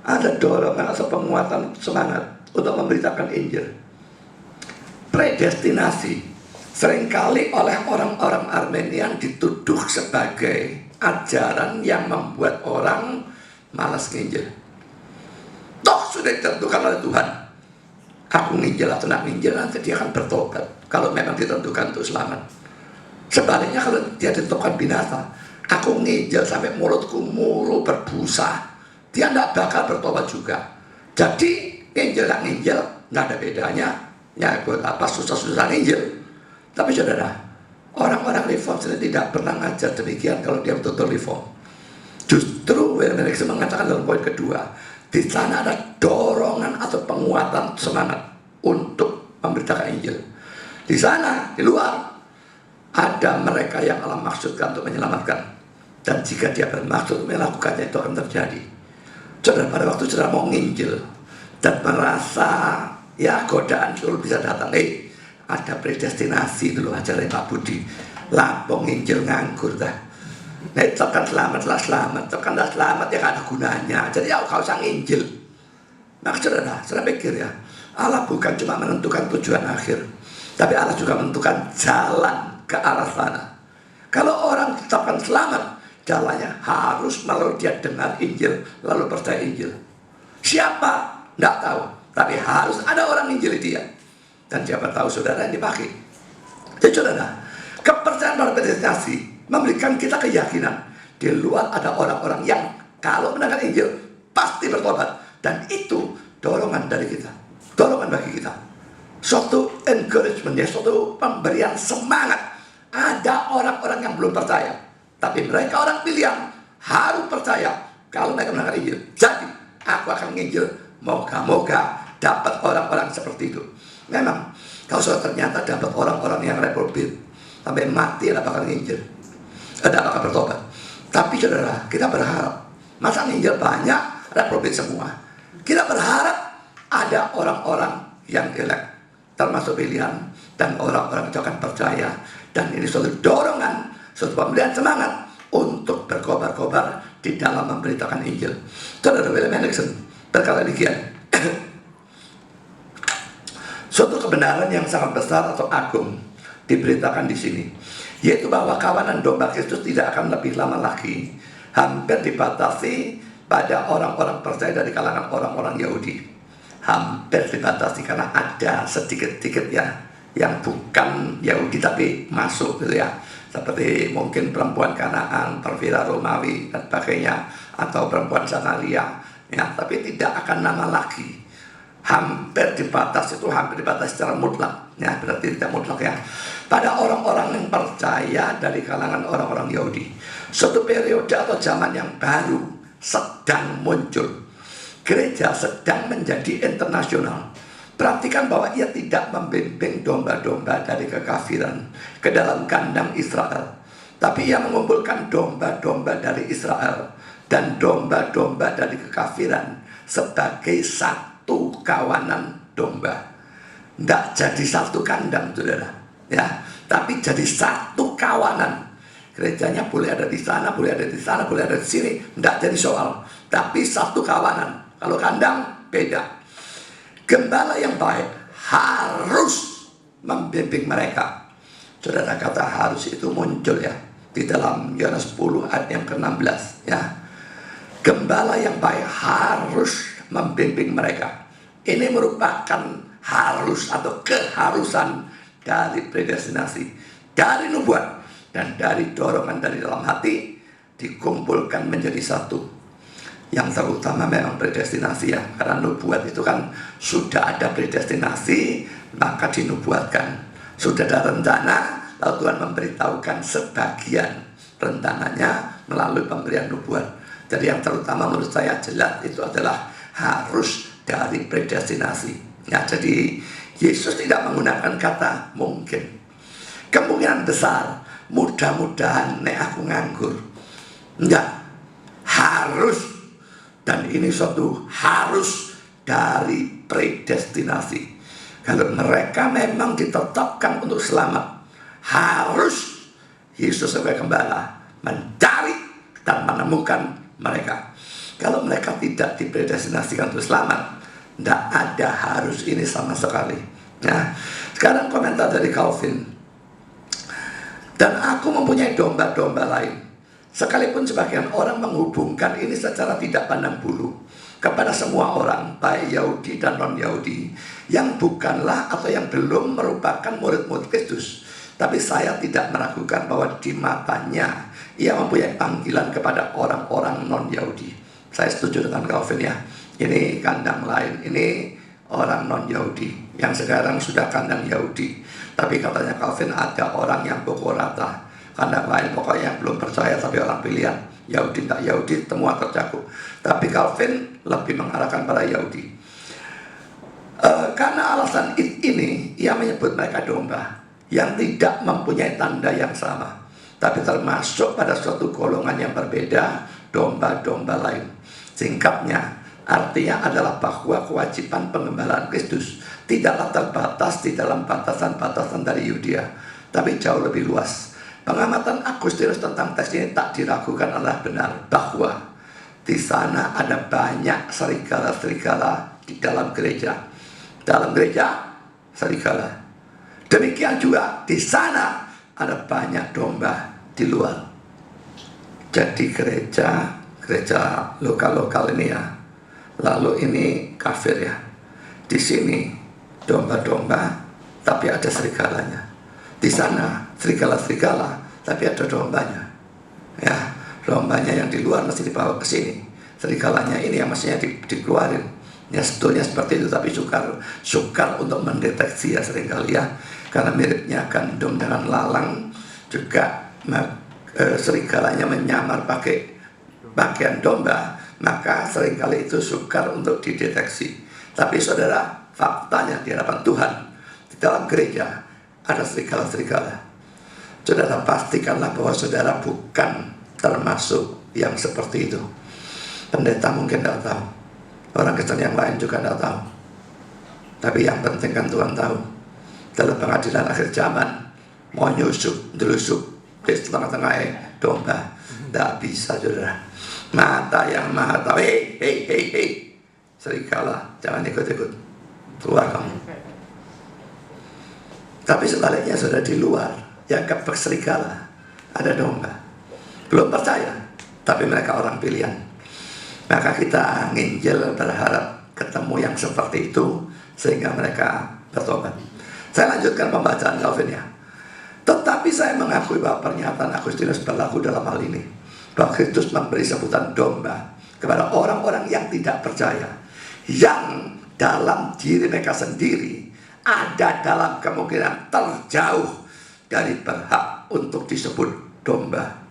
ada dorongan atau penguatan semangat untuk memberitakan Injil. Predestinasi seringkali oleh orang-orang Armenian dituduh sebagai ajaran yang membuat orang malas nginjil. Toh sudah ditentukan oleh Tuhan, aku nginjil atau nak nginjil, nanti dia akan bertobat kalau memang ditentukan untuk selamat. Sebaliknya kalau dia ditentukan binasa, aku nginjil sampai mulutku mulu berbusa, dia tidak bakal bertobat juga. Jadi nginjil tak nginjil nggak ada bedanya. Ya buat apa susah-susah nginjil. Tapi saudara, orang-orang reform sendiri tidak pernah ngajar demikian kalau dia betul-betul reform. Justru William Hendriksen mengatakan dalam poin kedua, di sana ada dorongan atau penguatan semangat untuk memberitakan Injil. Di sana, di luar, ada mereka yang Allah maksudkan untuk menyelamatkan. Dan jika dia bermaksud melakukannya, itu akan terjadi. Saudara, pada waktu saudara mau nginjil dan merasa ya godaan selalu bisa datang, ada predestinasi dulu ajaran Pak Budi, lapong nginjil nganggur dah. Tekan selamat lah selamat, tekan dah selamat ya gak ada gunanya. Jadi ya kau usah nginjil. Maka saudara pikir ya, Allah bukan cuma menentukan tujuan akhir, tapi Allah juga menentukan jalan ke arah sana. Kalau orang ditetapkan selamat, jalannya harus melalui dia dengar Injil, lalu percaya Injil. Siapa? Tidak tahu. Tapi harus ada orang Injili dia. Dan siapa tahu saudara yang dipakai. Jadi saudara, kepercayaan pada predestinasi memberikan kita keyakinan di luar ada orang-orang yang kalau mendengar Injil pasti bertobat. Dan itu dorongan dari kita, dorongan bagi kita, suatu encouragement, ya, suatu pemberian semangat. Ada orang-orang yang belum percaya, tapi mereka orang pilihan harus percaya kalau mereka mendengar Injil. Jadi aku akan menginjil, moga-moga dapat orang-orang seperti itu. Memang kalau ternyata dapat orang-orang yang reprobate sampai mati, ada bakal nginjil, ada bakal bertobat. Tapi saudara, kita berharap masa nginjil banyak, reprobate semua. Kita berharap ada orang-orang yang elek, termasuk pilihan, dan orang-orang itu akan percaya. Dan ini suatu dorongan, suatu pemberian semangat untuk berkobar-kobar di dalam memberitakan Injil. Saudara William Hendriksen berkata demikian, suatu kebenaran yang sangat besar atau agung diberitakan di sini, yaitu bahwa kawanan domba Kristus tidak akan lebih lama lagi hampir dibatasi pada orang-orang percaya dari kalangan orang-orang Yahudi. Hampir dibatasi karena ada sedikit-sedikit ya yang bukan Yahudi tapi masuk gitu ya, seperti mungkin perempuan Kanaan, perwira Romawi dan sebagainya, atau perempuan Samaria ya, tapi tidak akan lama lagi. Hampir dibatasi itu hampir dibatasi secara mutlak ya, berarti tidak mutlak ya, pada orang-orang yang percaya dari kalangan orang-orang Yahudi. Suatu periode atau zaman yang baru sedang muncul. Gereja sedang menjadi internasional. Perhatikan bahwa ia tidak membimbing domba-domba dari kekafiran ke dalam kandang Israel, tapi ia mengumpulkan domba-domba dari Israel dan domba-domba dari kekafiran sebagai satu kawanan domba. Tidak jadi satu kandang, saudara ya, tapi jadi satu kawanan. Gerejanya boleh ada di sana, boleh ada di sana, boleh ada di sini, tidak jadi soal. Tapi satu kawanan. Kalau kandang beda. Gembala yang baik harus membimbing mereka. Saudara, kata harus itu muncul ya di dalam Yohanes 10 ayat yang ke-16 ya. Gembala yang baik harus membimbing mereka. Ini merupakan harus atau keharusan dari predestinasi, dari nubuat, dan dari dorongan dari dalam hati dikumpulkan menjadi satu. Yang terutama memang predestinasi ya, karena nubuat itu kan sudah ada predestinasi, maka dinubuatkan. Sudah ada rencana, lalu Tuhan memberitahukan sebagian rencananya melalui pemberian nubuat. Jadi yang terutama menurut saya jelas itu adalah harus dari predestinasi ya. Jadi Yesus tidak menggunakan kata mungkin. Kemungkinan besar, mudah-mudahan nek aku nganggur. Enggak, harus. Dan ini suatu harus dari predestinasi. Kalau mereka memang ditetapkan untuk selamat, harus Yesus sebagai gembala mencari dan menemukan mereka. Kalau mereka tidak dipredestinasikan untuk selamat, tidak ada harus ini sama sekali ya. Sekarang komentar dari Calvin. Dan aku mempunyai domba-domba lain. Sekalipun sebagian orang menghubungkan ini secara tidak pandang bulu kepada semua orang, baik Yahudi dan non-Yahudi, yang bukanlah atau yang belum merupakan murid-murid Kristus. Tapi saya tidak meragukan bahwa di matanya ia mempunyai panggilan kepada orang-orang non-Yahudi. Saya setuju dengan Calvin ya. Ini kandang lain, ini orang non-Yahudi yang sekarang sudah kandang Yahudi. Tapi katanya Calvin ada orang yang pukul rata, kandang lain pokoknya yang belum percaya tapi orang pilihan, Yahudi tak Yahudi semua tercakup. Tapi Calvin lebih mengarahkan pada Yahudi. Karena alasan ini, ia menyebut mereka domba yang tidak mempunyai tanda yang sama, tapi termasuk pada suatu golongan yang berbeda, domba-domba lain. Singkatnya, artinya adalah bahwa kewajiban pengembalaan Kristus tidaklah terbatas di dalam batasan-batasan dari Yudea, tapi jauh lebih luas. Pengamatan Agustinus tentang teks ini tak diragukan adalah benar, bahwa di sana ada banyak serigala-serigala di dalam gereja. Dalam gereja, serigala. Demikian juga di sana ada banyak domba di luar. Jadi gereja lokal-lokal ini ya, lalu ini kafir ya. Di sini domba-domba, tapi ada serigalanya. Di sana serigala-serigala, tapi ada dombanya. Ya, dombanya yang di luar mesti dibawa ke sini. Serigalanya ini yang mestinya dikeluarin. Ya sebetulnya seperti itu, tapi sukar untuk mendeteksi ya seringkali ya, karena miripnya gandum dengan lalang juga. Serigalanya menyamar pakai pakaian domba, maka seringkali itu sukar untuk dideteksi. Tapi saudara, faktanya di hadapan Tuhan, di dalam gereja ada serigala-serigala. Saudara pastikanlah bahwa saudara bukan termasuk yang seperti itu. Pendeta mungkin tidak tahu, orang Kristen yang lain juga tidak tahu, tapi yang penting kan Tuhan tahu. Dalam pengadilan akhir zaman, mau delusuk di tengah-tengah domba, tidak bisa saudara. Mata yang maha tahu, hei, serigala, jangan ikut-ikut, keluar kamu. Tapi sebaliknya saudara, di luar yang kebek serigala, ada domba, belum percaya, tapi mereka orang pilihan. Maka kita nginjil berharap ketemu yang seperti itu, sehingga mereka bertobat. Saya lanjutkan pembacaan Calvin ya. Tetapi saya mengakui bahwa pernyataan Agustinus berlaku dalam hal ini, bahwa Kristus memberi sebutan domba kepada orang-orang yang tidak percaya, yang dalam diri mereka sendiri ada dalam kemungkinan terjauh dari berhak untuk disebut domba.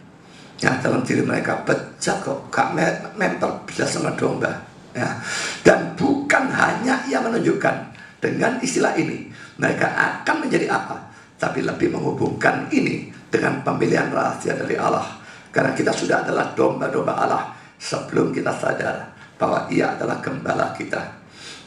Ya, dalam diri mereka bejat kok, gak memper bisa sama domba ya. Dan bukan hanya ia menunjukkan dengan istilah ini mereka akan menjadi apa, tapi lebih menghubungkan ini dengan pemilihan rahasia dari Allah. Karena kita sudah adalah domba-domba Allah sebelum kita sadar bahwa ia adalah gembala kita.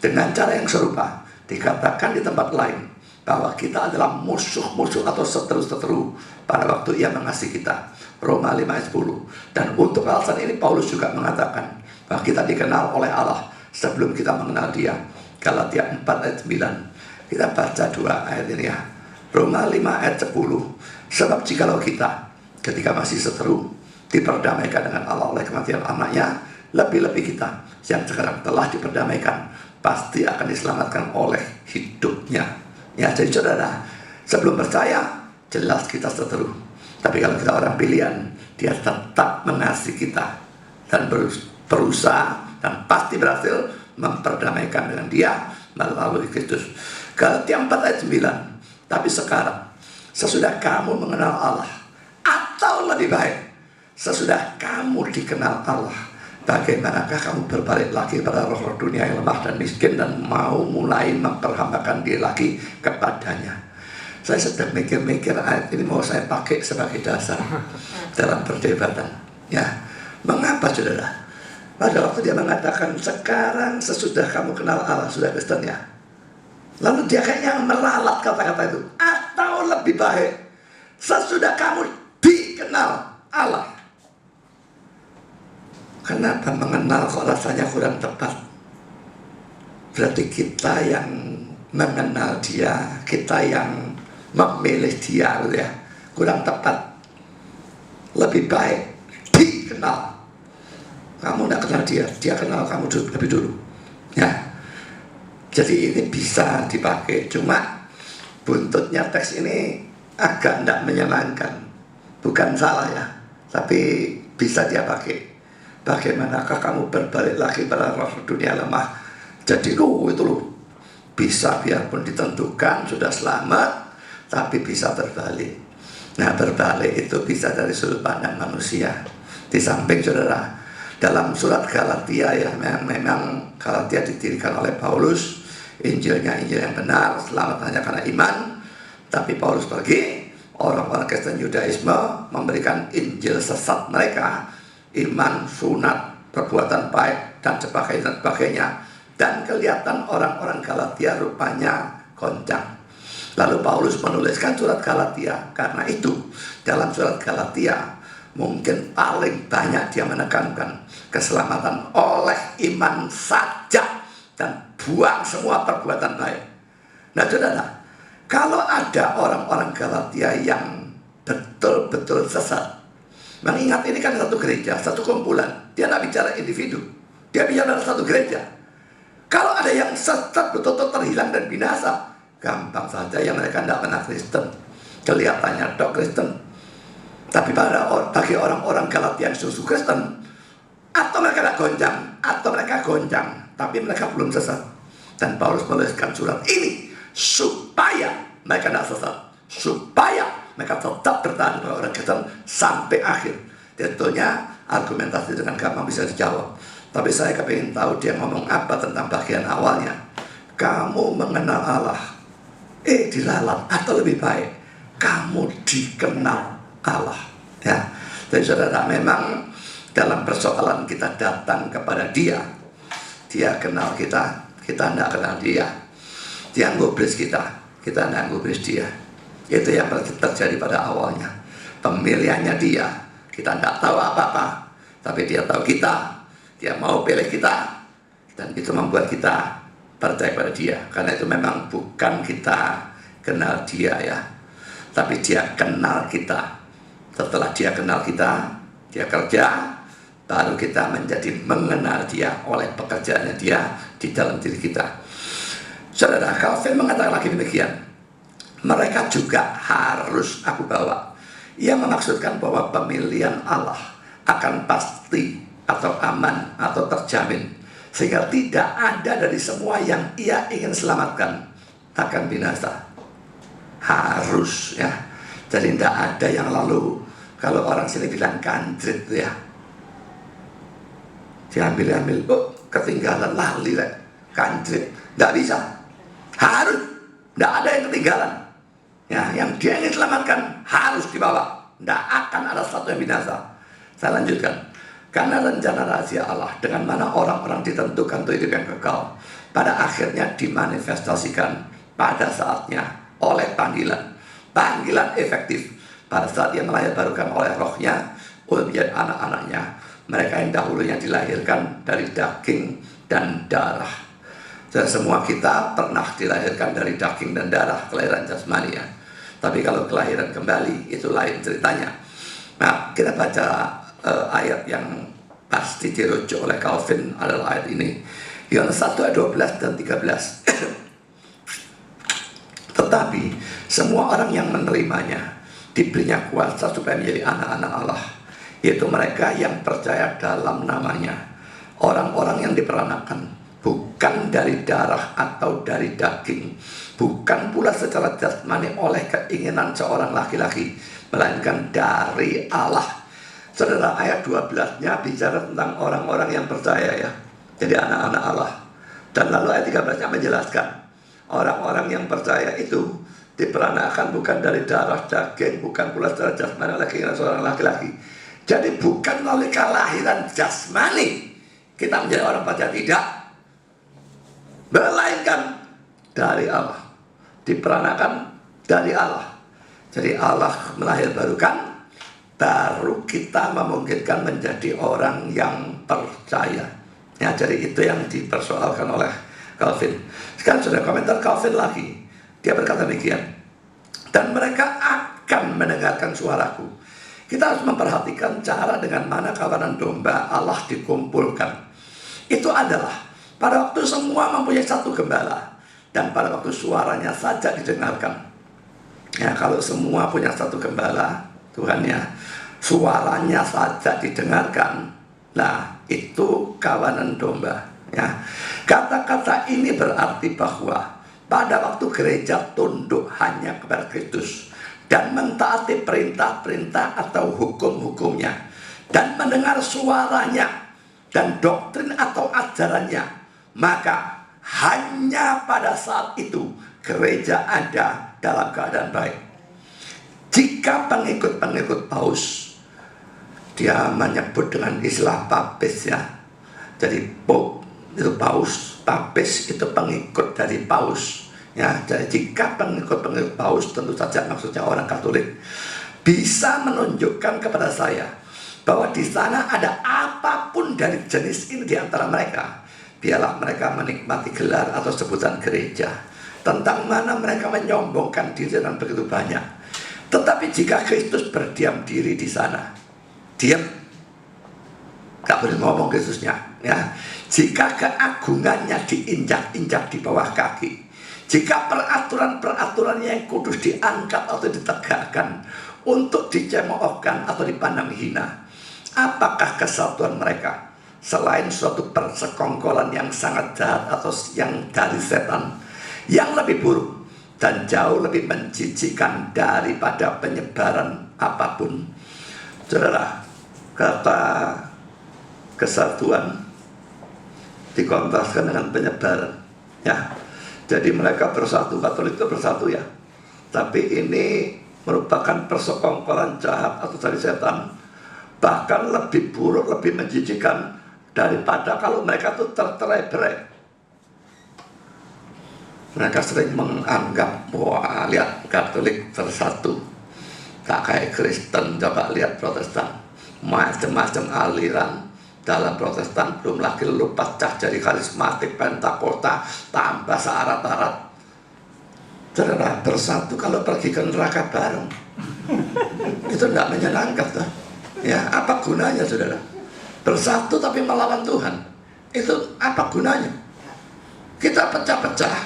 Dengan cara yang serupa dikatakan di tempat lain bahwa kita adalah musuh-musuh atau seteru-seteru pada waktu ia mengasihi kita. Roma 5 ayat 10. Dan untuk alasan ini Paulus juga mengatakan bahwa kita dikenal oleh Allah sebelum kita mengenal dia. Galatia 4 ayat 9. Kita baca dua ayat ini ya. Roma 5 ayat 10. Sebab jikalau kita ketika masih seteru diperdamaikan dengan Allah oleh kematian anaknya, lebih-lebih kita yang sekarang telah diperdamaikan pasti akan diselamatkan oleh hidupnya. Ya, jadi saudara, sebelum percaya jelas kita seteru. Tapi kalau kita orang pilihan, dia tetap mengasihi kita dan berusaha dan pasti berhasil memperdamaikan dengan dia melalui Kristus. Galatia 4 ayat 9. Tapi sekarang, sesudah kamu mengenal Allah, atau lebih baik, sesudah kamu dikenal Allah, bagaimanakah kamu berbalik lagi pada roh-roh dunia yang lemah dan miskin dan mau mulai memperhambakan diri lagi kepadanya? Saya sedang mikir-mikir ayat ini mau saya pakai sebagai dasar dalam perdebatan. Ya, mengapa saudara? Pada waktu dia mengatakan sekarang sesudah kamu kenal Allah, sudah Kristen ya. Lalu dia kayaknya meralat kata-kata itu. Atau lebih baik, sesudah kamu dikenal Allah. Kenapa mengenal kok rasanya kurang tepat? Berarti kita yang mengenal dia, kita yang memilih dia, ya, kurang tepat. Lebih baik dikenal. Kamu tidak kenal dia, dia kenal kamu lebih dulu. Ya, jadi ini bisa dipakai. Cuma buntutnya teks ini agak tidak menyenangkan. Bukan salah ya, tapi bisa dia pakai. Bagaimanakah kamu berbalik lagi pada roh dunia lemah? Jadi itu loh, bisa biarpun ditentukan sudah selamat, tapi bisa berbalik. Nah, berbalik itu bisa dari sudut pandang manusia. Di samping saudara, dalam surat Galatia ya, memang Galatia didirikan oleh Paulus Injilnya Injil yang benar, selamat hanya karena iman. Tapi Paulus pergi, orang-orang Kristen Yudaisme memberikan Injil sesat mereka, iman, sunat, perbuatan baik, dan sebagainya. Dan kelihatan orang-orang Galatia rupanya goncang. Lalu Paulus menuliskan surat Galatia. Karena itu dalam surat Galatia mungkin paling banyak dia menekankan keselamatan oleh iman saja dan buang semua perbuatan baik. Nah saudara, kalau ada orang-orang Galatia yang betul-betul sesat, mengingat ini kan satu gereja, satu kumpulan, dia tidak bicara individu, dia bicara satu gereja. Kalau ada yang sesat betul-betul terhilang dan binasa, gampang saja yang mereka tidak pernah Kristen, kelihatannya dok Kristen. Tapi bagi orang-orang Galatia yang susu Kristen, atau mereka tidak goncang, atau mereka goncang, tapi mereka belum sesat. Dan Paulus menuliskan surat ini supaya mereka tidak sesat, supaya mereka tetap bertahan sebagai orang Kristen sampai akhir. Tentunya argumentasi dengan gampang bisa dijawab. Tapi saya kepingin tahu dia ngomong apa tentang bagian awalnya. Kamu mengenal Allah, dilalat, atau lebih baik kamu dikenal Allah. Ya, jadi saudara, memang dalam persoalan kita datang kepada Dia kenal kita tidak kenal Dia. Dia ngubris kita tidak ngubris Dia. Itu yang terjadi pada awalnya. Pemilihannya Dia, kita tidak tahu apa-apa, tapi Dia tahu kita, Dia mau pilih kita, dan itu membuat kita percaya pada Dia. Karena itu memang bukan kita kenal Dia ya, tapi Dia kenal kita. Setelah Dia kenal kita, Dia kerja, baru kita menjadi mengenal Dia oleh pekerjaannya Dia di dalam diri kita. Saudara, Calvin mengatakan lagi demikian, mereka juga harus aku bawa. Ia memaksudkan bahwa pemilihan Allah akan pasti atau aman atau terjamin, sehingga tidak ada dari semua yang Ia ingin selamatkan akan binasa. Harus ya. Jadi tidak ada yang lalu, kalau orang sini bilang kanjrit ya, diambil-ambil, ketinggalan, lali lah, kanjrit. Tidak bisa, harus, tidak ada yang ketinggalan ya. Yang Dia ingin selamatkan harus dibawa, tidak akan ada satu yang binasa. Saya lanjutkan. Karena rencana rahasia Allah dengan mana orang-orang ditentukan untuk hidup yang kekal, pada akhirnya dimanifestasikan pada saatnya oleh panggilan efektif pada saat yang melahirkan oleh Roh-Nya untuk menjadi anak-anaknya, mereka yang dahulunya dilahirkan dari daging dan darah. Dan semua kita pernah dilahirkan dari daging dan darah, kelahiran jasmani ya. Tapi kalau kelahiran kembali itu lain ceritanya. Nah, kita baca ayat yang pasti dirujuk oleh Calvin adalah ayat ini, Yohanes 1 ayat 12 dan 13. Tetapi semua orang yang menerimanya diberinya kuasa supaya menjadi anak-anak Allah, yaitu mereka yang percaya dalam namanya. Orang-orang yang diperanakan bukan dari darah atau dari daging, bukan pula secara jasmani oleh keinginan seorang laki-laki, melainkan dari Allah. Saudara, ayat 12-nya bicara tentang orang-orang yang percaya ya, jadi anak-anak Allah. Dan lalu ayat 13-nya menjelaskan orang-orang yang percaya itu diperanakan bukan dari darah daging, bukan pula secara jasmani oleh keinginan seorang laki-laki. Jadi bukan melalui kelahiran jasmani kita menjadi orang percaya, tidak, melainkan dari Allah, diperanakan dari Allah. Jadi Allah melahirkan, baru kita memungkinkan menjadi orang yang percaya. Ya, jadi itu yang dipersoalkan oleh Calvin. Sekarang sudah komentar Calvin lagi. Dia berkata demikian, dan mereka akan mendengarkan suaraku. Kita harus memperhatikan cara dengan mana kawanan domba Allah dikumpulkan. Itu adalah pada waktu semua mempunyai satu gembala, dan pada waktu suaranya saja didengarkan. Ya, kalau semua punya satu gembala, Tuhan ya, suaranya saja didengarkan, nah itu kawanan domba ya. Kata-kata ini berarti bahwa pada waktu gereja tunduk hanya kepada Kristus dan mentaati perintah-perintah atau hukum-hukumnya, dan mendengar suaranya dan doktrin atau ajarannya, maka hanya pada saat itu gereja ada dalam keadaan baik. Jika pengikut-pengikut Paus, dia menyebut dengan istilah papis ya. Jadi Pope itu Paus, papis itu pengikut dari Paus ya. Jadi jika pengikut-pengikut Paus, tentu saja maksudnya orang Katolik, bisa menunjukkan kepada saya bahwa di sana ada apapun dari jenis ini di antara mereka, biarlah mereka menikmati gelar atau sebutan gereja, tentang mana mereka menyombongkan diri dan begitu banyak. Tetapi jika Kristus berdiam diri di sana, diam, gak boleh ngomong Kristusnya ya. Jika keagungannya diinjak-injak di bawah kaki, jika peraturan-peraturan yang kudus diangkat atau ditegakkan untuk dicemoohkan atau dipandang hina, apakah kesatuan mereka selain suatu persekongkolan yang sangat jahat atau yang dari setan, yang lebih buruk dan jauh lebih menjijikkan daripada penyebaran apapun? Saudara, kata kesatuan dikontraskan dengan penyebaran ya. Jadi mereka bersatu, Katolik itu bersatu ya, tapi ini merupakan persekongkolan jahat atau dari setan, bahkan lebih buruk, lebih menjijikkan daripada kalau mereka itu tercerai-berai. Mereka sering menganggap, wah lihat Katolik bersatu, tak kayak Kristen. Coba lihat Protestan, macam-macam aliran dalam Protestan, belum lagi lu pecah jadi karismatik, Pentakosta, tambah searat-arat. Saudara, bersatu kalau pergi ke neraka bareng, itu tidak menyenangkan tuh. Ya, apa gunanya saudara? Bersatu tapi melawan Tuhan, itu apa gunanya? Kita pecah-pecah,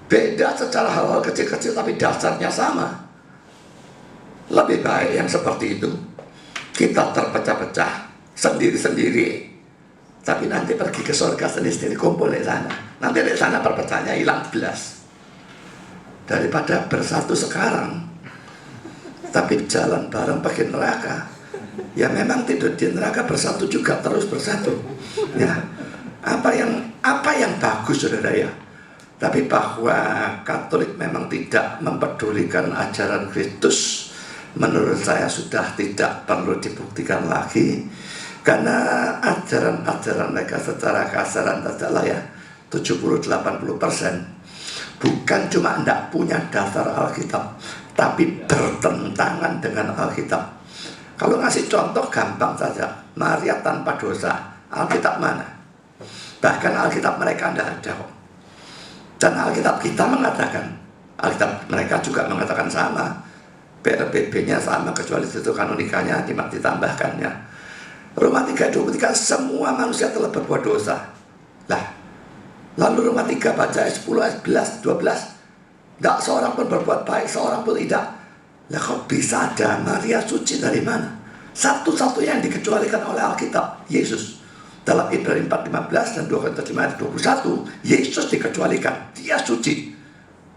beda secara hal-hal kecil-kecil tapi dasarnya sama. Lebih baik yang seperti itu. Kita terpecah-pecah sendiri-sendiri, tapi nanti pergi ke surga sendiri-sendiri, kumpul di sana. Nanti di sana perpecahannya hilang belas. Daripada bersatu sekarang tapi jalan bareng pergi neraka, ya memang tidur di neraka, bersatu juga terus bersatu ya. Apa yang bagus saudara ya. Tapi bahwa Katolik memang tidak mempedulikan ajaran Kristus, menurut saya sudah tidak perlu dibuktikan lagi. Karena ajaran-ajaran mereka secara kasaran sajalah ya, 70-80% bukan cuma tidak punya dasar Alkitab, tapi bertentangan dengan Alkitab. Kalau ngasih contoh gampang saja, Maria tanpa dosa, Alkitab mana? Bahkan Alkitab mereka tidak ada kok. Dan Alkitab kita mengatakan, Alkitab mereka juga mengatakan sama, PLBB-nya sama, kecuali itu kanonikanya ditambahkannya. Roma 3:23, semua manusia telah berbuat dosa. Lah, lalu Roma 3 baca ayat 10, ayat 11, 12, tidak seorang pun berbuat baik, seorang pun tidak. Lah kok bisa ada? Maria suci dari mana? Satu-satunya yang dikecualikan oleh Alkitab, Yesus. Dalam Ibrani 4:15 dan 2 Korintus 5 ayat 21, Yesus dikecualikan, dia suci.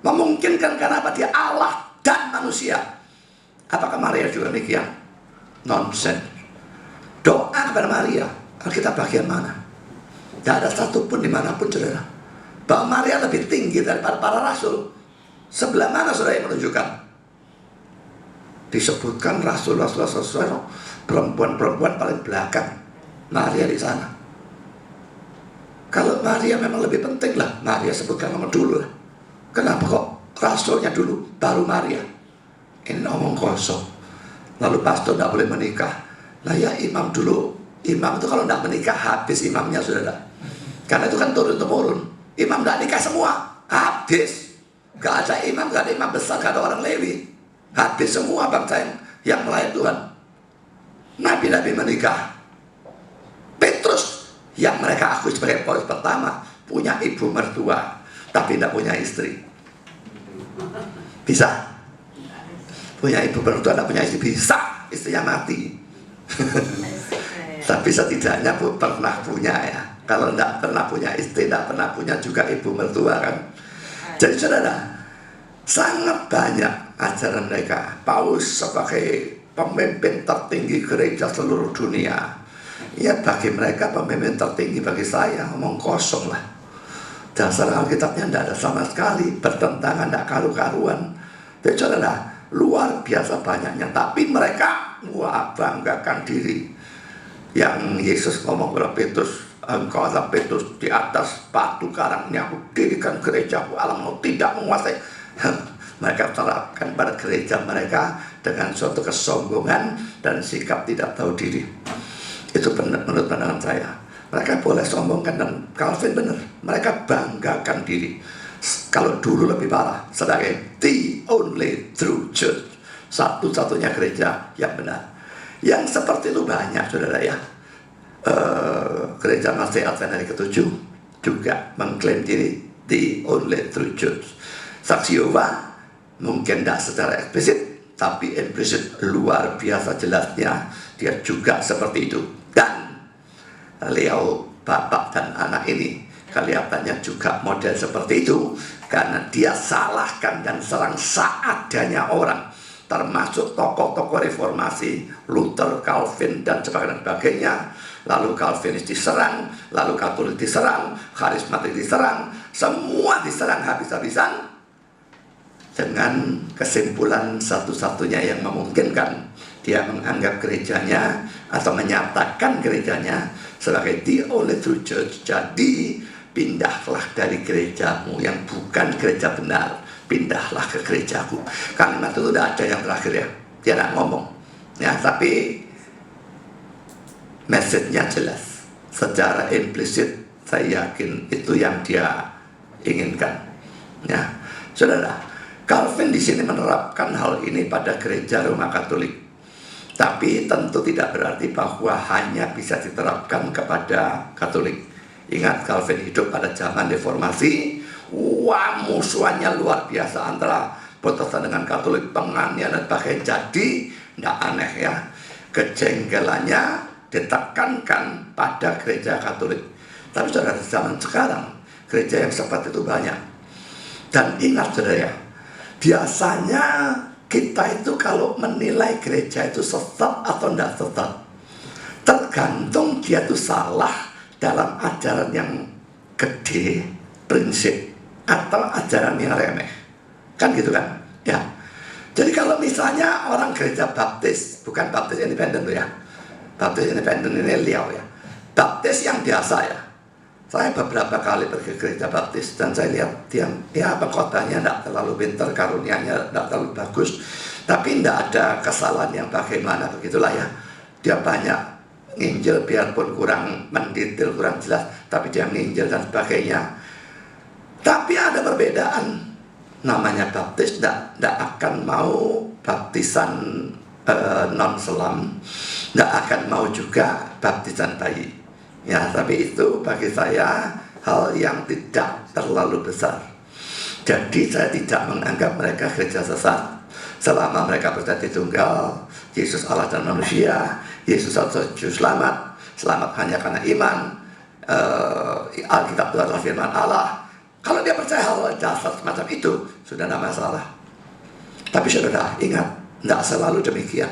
Memungkinkan karena apa? Dia Allah dan manusia. Apakah Maria juga demikian? Nonsense. Doa kepada Maria, Alkitab bagian mana? Tidak ada satupun dimanapun saudara bahwa Maria lebih tinggi daripada para rasul. Sebelah mana saudara yang menunjukkan? Disebutkan rasul-rasul, perempuan-perempuan paling belakang, Maria di sana. Kalau Maria memang lebih penting lah, Maria sebutkan nomor dulu lah. Kenapa kok rasulnya dulu baru Maria? Ini omong kosong. Lalu pastor tidak boleh menikah. Lah ya imam dulu. Imam itu kalau tidak menikah habis imamnya saudara. Karena itu kan turun-temurun. Imam tidak nikah semua, habis. Gak ada imam, gak ada imam besar, gak ada orang Lewi. Habis semua bangsa yang melayani Tuhan. Nabi-nabi menikah. Petrus yang mereka akui sebagai Paulus pertama punya ibu mertua, tapi tidak punya istri. Bisa? Punya ibu mertua, tidak punya istri, bisa. Istrinya mati. Tapi setidaknya pernah punya ya. Kalau tidak pernah punya istri, tidak pernah punya juga ibu mertua kan. Jadi saudara, sangat banyak ajaran mereka. Paus sebagai pemimpin tertinggi gereja seluruh dunia, ya bagi mereka pemimpin tertinggi, bagi saya omong kosong lah. Dasar Alkitabnya tidak ada sama sekali, bertentangan, tidak karu-karuan. Jadi saudara, luar biasa banyaknya. Tapi mereka, wah, banggakan diri. Yang Yesus ngomong kepada Petrus, engkau adalah Petrus, di atas batu karang ini aku dirikan gerejaku, alammu tidak menguasai. Mereka terapkan pada gereja mereka dengan suatu kesombongan dan sikap tidak tahu diri. Itu menurut pandangan saya. Mereka boleh sombongkan, dan Calvin benar. Mereka banggakan diri. Kalau dulu lebih parah, sebagai the only true church, satu-satunya gereja yang benar. Yang seperti itu banyak, saudara ya. Gereja Nasihat hari ke-7 juga mengklaim diri the only true church. Saksi Yehova mungkin tidak secara eksplisit, tapi implisit luar biasa jelasnya dia juga seperti itu. Dan Leo, bapak dan anak ini kelihatannya juga model seperti itu, karena dia salahkan dan serang seadanya orang, termasuk tokoh-tokoh reformasi, Luther, Calvin, dan sebagainya. Lalu Calvinis diserang, lalu Katolik diserang, Karismatik diserang, semua diserang habis-habisan, dengan kesimpulan satu-satunya yang memungkinkan. Dia menganggap gerejanya atau menyatakan gerejanya sebagai the only true church. Jadi pindahlah dari gerejamu yang bukan gereja benar, pindahlah ke gerejaku. Kalimat itu tidak ada yang terakhir ya, dia tidak ngomong ya, tapi message-nya jelas. Secara implisit saya yakin itu yang dia inginkan ya. Saudara, Calvin di sini menerapkan hal ini pada gereja Roma Katolik. Tapi tentu tidak berarti bahwa hanya bisa diterapkan kepada Katolik. Ingat, Calvin hidup pada zaman reformasi. Wah, musuhannya luar biasa antara Protestan dengan Katolik, penganiayaan dan sebagainya. Jadi tidak aneh ya, kejengkelannya ditekankan pada gereja Katolik. Tapi saudara, di zaman sekarang gereja yang seperti itu banyak. Dan ingat saudara ya, biasanya kita itu kalau menilai gereja itu sesat atau tidak sesat, tergantung dia itu salah dalam ajaran yang gede, prinsip, atau ajaran yang remeh. Kan gitu kan? Ya. Jadi kalau misalnya orang gereja Baptis, bukan Baptis independen tuh ya. Baptis independen ini liau ya. Baptis yang biasa ya. Saya beberapa kali pergi ke gereja Baptis dan saya lihat dia pengkhotbahnya tidak terlalu pintar, karunianya tidak terlalu bagus, tapi tidak ada kesalahan yang bagaimana, begitulah ya. Dia banyak nginjil biarpun kurang mendetail, kurang jelas, tapi dia nginjil dan sebagainya. Tapi ada perbedaan. Namanya Baptis tidak akan mau baptisan non-selam, tidak akan mau juga baptisan bayi. Ya, tapi itu bagi saya hal yang tidak terlalu besar. Jadi saya tidak menganggap mereka gereja sesat selama mereka percaya Tritunggal, Yesus Allah dan manusia, Yesus satu-satunya selamat, selamat hanya karena iman, Alkitab itu adalah firman Allah. Kalau dia percaya hal dasar semacam itu, sudah tidak masalah. Tapi saudara ingat, tidak selalu demikian.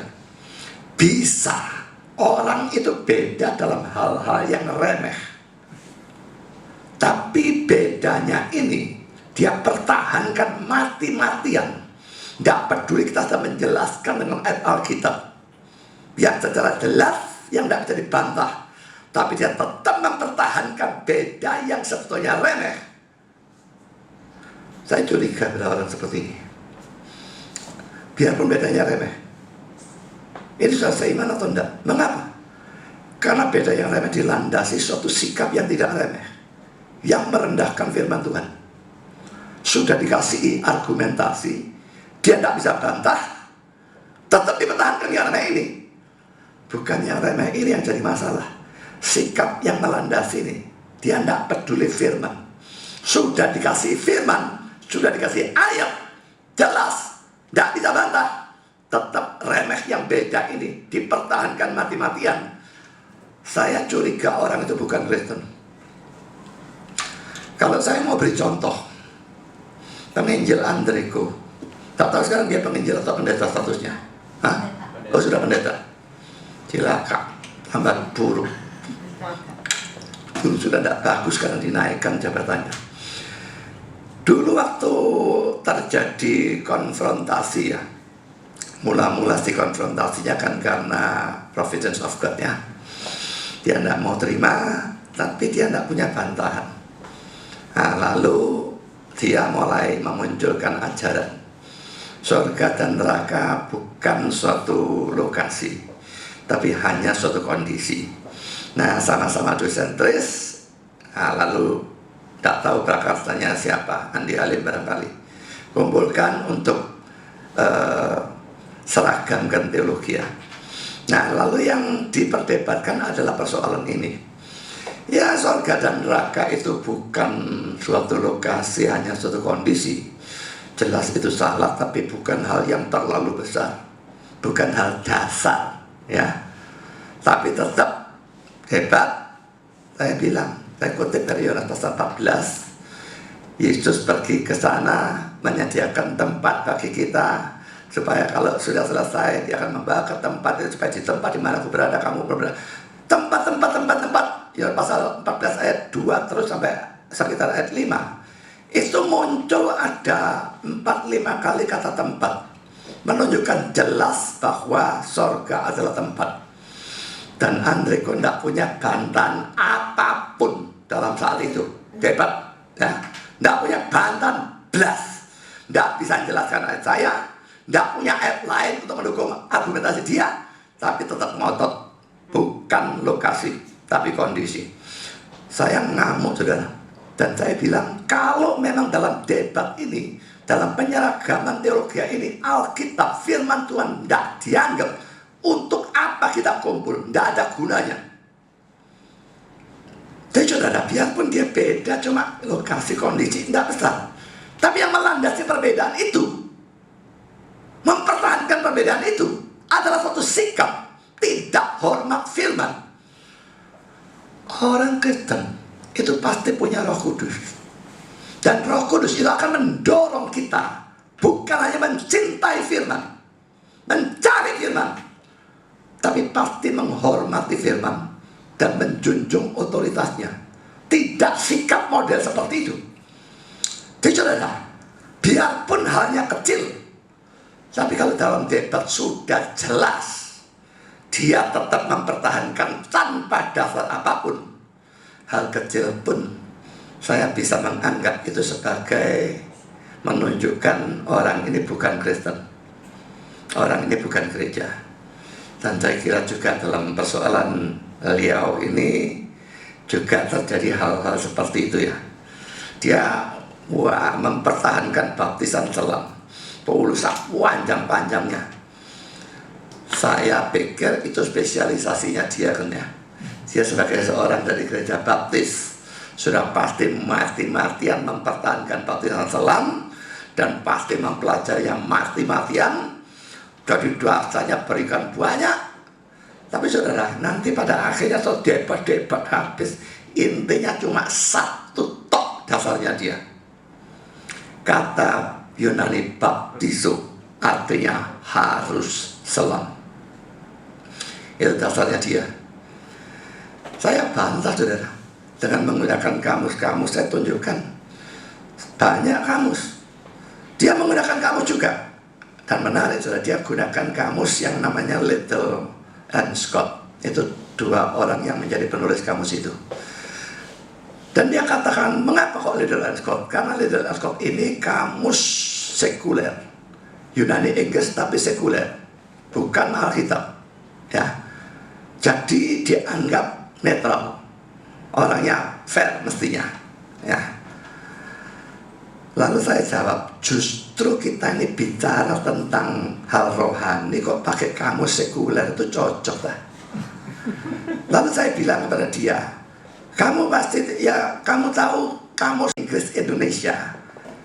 Bisa orang itu beda dalam hal-hal yang remeh. Tapi bedanya ini, dia pertahankan mati-matian. Tidak peduli kita sudah menjelaskan dengan ayat Alkitab yang secara jelas, yang tidak bisa dibantah. Tapi dia tetap mempertahankan beda yang sebetulnya remeh. Saya curiga pada orang seperti ini. Biarpun bedanya remeh, ini sudah seiman atau enggak? Mengapa? Karena beda yang remeh dilandasi suatu sikap yang tidak remeh, yang merendahkan firman Tuhan. Sudah dikasih argumentasi, dia tidak bisa bantah, tetap dipertahankan yang remeh ini. Bukan yang remeh ini yang jadi masalah, sikap yang melandasi ini. Dia tidak peduli firman. Sudah dikasih firman, sudah dikasih ayat jelas, tidak bisa bantah, tetap remeh yang beda ini dipertahankan mati-matian. Saya curiga orang itu bukan Kristen. Kalau saya mau beri contoh, penginjil Andreko, tak tahu sekarang dia penginjil atau pendeta statusnya? Hah? Oh, sudah pendeta. Cilaka, tambah buruk. Dulu sudah tidak bagus karena dinaikkan jabatannya. Dulu waktu terjadi konfrontasi ya, mula-mula si konfrontasinya kan karena providence of God ya. Dia tidak mau terima, tapi dia tidak punya bantahan. Nah, lalu dia mulai memunculkan ajaran surga dan neraka bukan suatu lokasi, tapi hanya suatu kondisi. Nah, sama-sama dosentris. Nah, lalu tak tahu prakarsanya siapa, Andi Halim barangkali, kumpulkan untuk seragamkan teologi ya. Nah, lalu yang diperdebatkan adalah persoalan ini. Ya, surga dan neraka itu bukan suatu lokasi, hanya suatu kondisi. Jelas itu salah, tapi bukan hal yang terlalu besar, bukan hal dasar ya. Tapi tetap hebat. Saya bilang, saya kutip dari Yohanes pasal 14, Yesus pergi ke sana menyediakan tempat bagi kita, supaya kalau sudah selesai dia akan membawa ke tempat itu, supaya di tempat di mana aku berada kamu berada. Tempat. Yohanes pasal 14 ayat 2 terus sampai sekitar ayat 5. Itu muncul ada 4-5 kali kata tempat, menunjukkan jelas bahwa surga adalah tempat. Dan Andreko tidak punya bantahan apapun dalam saat itu. Hebat ya. Tidak punya bantahan blas. Tidak bisa menjelaskan ayat saya, tidak punya ayat lain untuk mendukung argumentasi dia, tapi tetap ngotot bukan lokasi, tapi kondisi. Saya ngamuk saudara. Dan saya bilang, kalau memang dalam debat ini, dalam penyeragaman teologi ini, Alkitab, firman Tuhan tidak dianggap, untuk apa kita kumpul? Tidak ada gunanya. Jadi saudara, biarpun dia beda, cuma lokasi, kondisi, tidak besar. Tapi yang melandasi perbedaan itu, mempertahankan perbedaan itu, adalah suatu sikap tidak hormat firman. Orang Kristen itu pasti punya Roh Kudus. Dan Roh Kudus itu akan mendorong kita, bukan hanya mencintai firman, mencari firman, tapi pasti menghormati firman dan menjunjung otoritasnya. Tidak sikap model seperti itu. Jadi saudara, biarpun halnya kecil, tapi kalau dalam debat sudah jelas, dia tetap mempertahankan tanpa dasar apapun. Hal kecil pun saya bisa menganggap itu sebagai menunjukkan orang ini bukan Kristen, orang ini bukan gereja. Dan saya kira juga dalam persoalan Liao ini juga terjadi hal-hal seperti itu ya. Dia mempertahankan baptisan selam, Paulus panjang-panjangnya. Saya pikir itu spesialisasinya dia kan ya. Dia sebagai seorang dari gereja baptis sudah pasti mati-matian mempertahankan baptisan selam, dan pasti mempelajari yang mati-matian. Jadi dosanya berikan banyak. Tapi saudara, nanti pada akhirnya so debat habis, intinya cuma satu tok dasarnya dia. Kata Yunani baptizo artinya harus selam. Itu dasarnya dia. Saya bantah saudara, dengan menggunakan kamus-kamus. Saya tunjukkan banyak kamus. Dia menggunakan kamus juga. Dan menarik saudara, dia gunakan kamus yang namanya Liddell and Scott. Itu dua orang yang menjadi penulis kamus itu. Dan dia katakan, mengapa kok Liddell and Scott? Karena Liddell and Scott ini kamus sekuler, Yunani Inggris tapi sekuler, bukan Alkitab ya. Jadi dianggap netral, orangnya fair mestinya ya. Lalu saya jawab, justru kita ini bicara tentang hal rohani kok pakai kamus sekuler, itu cocok lah. Lalu saya bilang kepada dia, kamu pasti ya, kamu tahu kamus Inggris Indonesia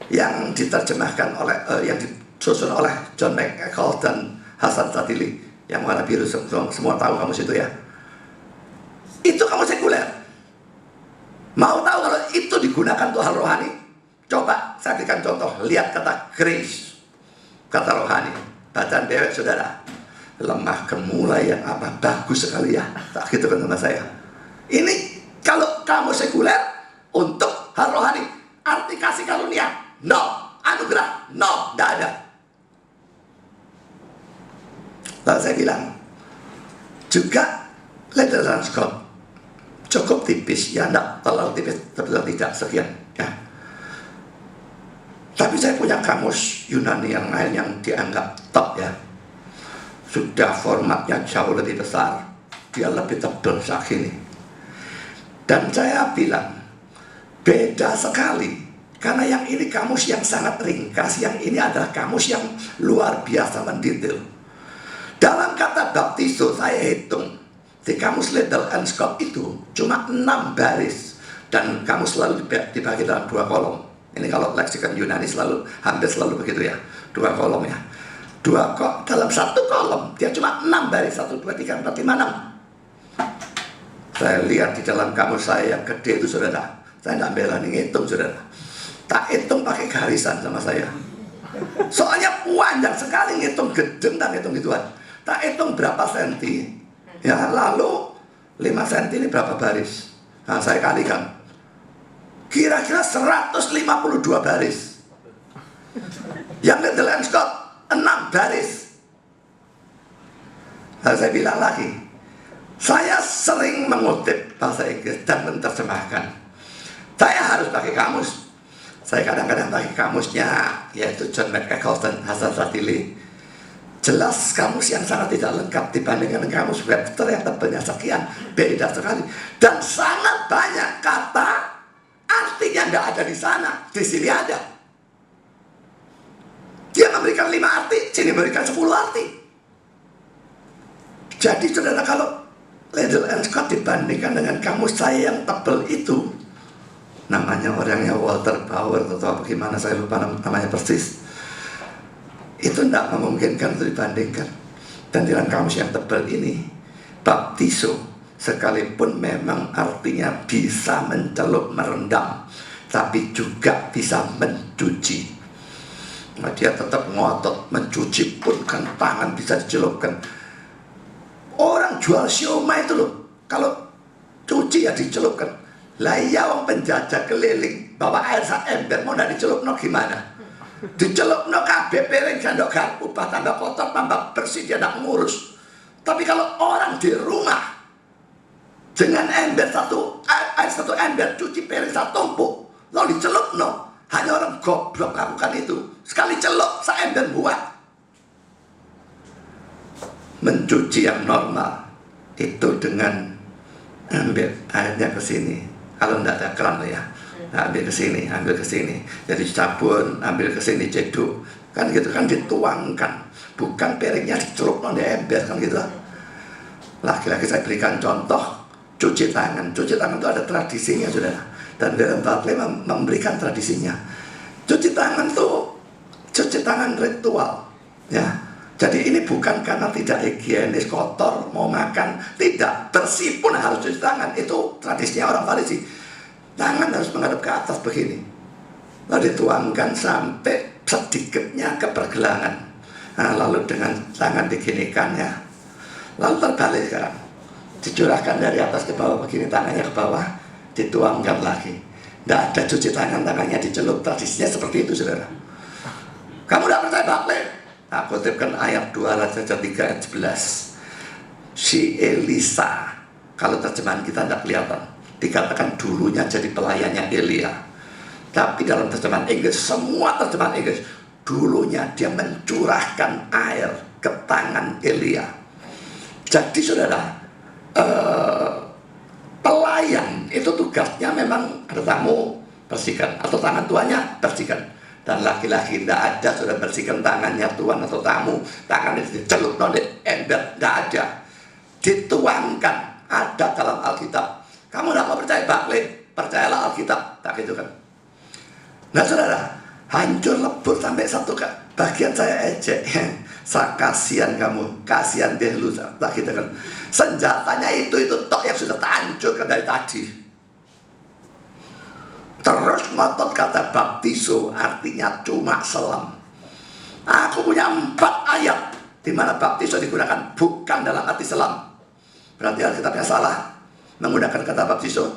yang diterjemahkan oleh yang disusun oleh John McEachol dan Hasan Sadili yang warna biru, semua tahu kamus itu ya. Itu kamus sekuler. Mau tahu kalau itu digunakan untuk hal rohani? Coba saya berikan contoh. Lihat kata grace, kata rohani. Bacaan dewek saudara, lemah gemulai yang apa, bagus sekali ya. Tak gitu kan sama saya. Ini kalau kamus sekuler untuk hal rohani, arti kasih karunia, no. Anugerah, no, tidak ada. Lalu saya bilang, juga Letterland Scott cukup tipis, ya enggak terlalu tipis, tapi tidak sekian, ya. Tapi saya punya kamus Yunani yang lain yang dianggap top, ya. Sudah formatnya jauh lebih besar, dia lebih tebal segini. Dan saya bilang, beda sekali. Karena yang ini kamus yang sangat ringkas, yang ini adalah kamus yang luar biasa mendetail. Dalam kata baptizo saya hitung, di kamus Liddell and Scott itu cuma 6 baris. Dan kamus selalu dibagi dalam 2 kolom. Ini kalau leksikon Yunani hampir selalu begitu, ya, 2 kolom, ya. Dalam 1 kolom dia cuma 6 baris, 1, 2, 3, 4, 5, 6. Saya lihat di dalam kamus saya yang gede itu, saudara, saya tidak berani ngitung, saudara. Tak hitung pakai garisan sama saya. Soalnya panjang sekali, ngitung gedeng dan ngitung gituan. Tak hitung berapa senti, ya, lalu 5 senti ini berapa baris. Nah, saya kalikan, kira-kira 152 baris. Yang Liddell and Scott 6 baris. Lalu saya bilang lagi, saya sering mengutip bahasa Inggris dan menerjemahkan. Saya harus pakai kamus. Saya kadang-kadang pakai kamusnya, yaitu John McEccles dan Hasan Sadili. Jelas kamus yang sangat tidak lengkap dibandingkan dengan kamus Webster yang tebelnya sekian, beda sekali. Dan sangat banyak kata artinya tidak ada di sana, di sini ada. Dia memberikan 5 arti, sini memberikan 10 arti. Jadi saudara, kalau Liddell and Scott dibandingkan dengan kamus saya yang tebel itu, namanya orangnya Walter Bauer atau bagaimana, saya lupa namanya persis, itu tidak memungkinkan untuk dibandingkan. Dan dalam kamus yang tebal ini, baptizo sekalipun memang artinya bisa mencelup, merendam, tapi juga bisa mencuci. Nah, dia tetap ngotot, mencuci pun kan tangan bisa dicelupkan. Orang jual siomay itu loh, kalau cuci ya dicelupkan. Lah iya, wong penjajah keliling bawa air sak ember, mau ndak dicelupno gimana? Dicelupno kabeh piring sendok garpu, tambah kotor, tambah bersih, dia ndak ngurus. Tapi kalau orang di rumah dengan ember air satu ember, cuci piring satu tumpuk, lalu dicelupno, hanya orang goblok lakukan itu. Sekali celup sak ember buat. Mencuci yang normal itu dengan ambil airnya ke sini. Kalau tidak ada keran, ya, ambil ke sini, ambil ke sini. Jadi sabun, ambil ke sini, ceduk. Kan gitu kan, dituangkan. Bukan piringnya dicelup di ember, kan gitu. Lagi-lagi saya berikan contoh cuci tangan. Cuci tangan itu ada tradisinya, saudara. Dan William Barclay memberikan tradisinya. Cuci tangan tuh, cuci tangan ritual, ya. Jadi ini bukan karena tidak higienis, kotor, mau makan. Tidak, bersih pun harus cuci tangan. Itu tradisinya orang Farisi. Tangan harus menghadap ke atas begini. Lalu dituangkan sampai sedikitnya ke pergelangan. Nah, lalu dengan tangan diginikan, ya. Lalu terbalik sekarang. Dicurahkan dari atas ke bawah begini, tangannya ke bawah. Dituangkan lagi. Tidak ada cuci tangan, tangannya dicelup. Tradisinya seperti itu, saudara. Kamu tidak percaya Barclay? Aku kutipkan ayat 2 Raja 3 ayat 11. Si Elisa, kalau terjemahan kita tidak kelihatan, dikatakan dulunya jadi pelayannya Elia. Tapi dalam terjemahan Inggris, semua terjemahan Inggris, dulunya dia mencurahkan air ke tangan Elia. Jadi saudara, pelayan itu tugasnya memang ada tamu, bersihkan, atau tangan tuannya bersihkan. Dan laki-laki tidak ada sudah bersihkan tangannya tuan atau tamu, tangannya dicelup di ember, tidak ada. Dituangkan, ada dalam Alkitab. Kamu tidak mau percaya Barclay? Percayalah Alkitab, tak gitu kan. Nah saudara, hancur lebur sampai satu bagian saya ejek. Saya kasihan kamu, kasihan deh lu, tak gitu kan. Senjatanya itu tok yang sudah hancurkan dari tadi. Terus ngotot kata baptizo, artinya cuma selam. Aku punya 4 ayat di mana baptizo digunakan bukan dalam arti selam. Berarti Alkitabnya salah menggunakan kata baptizo.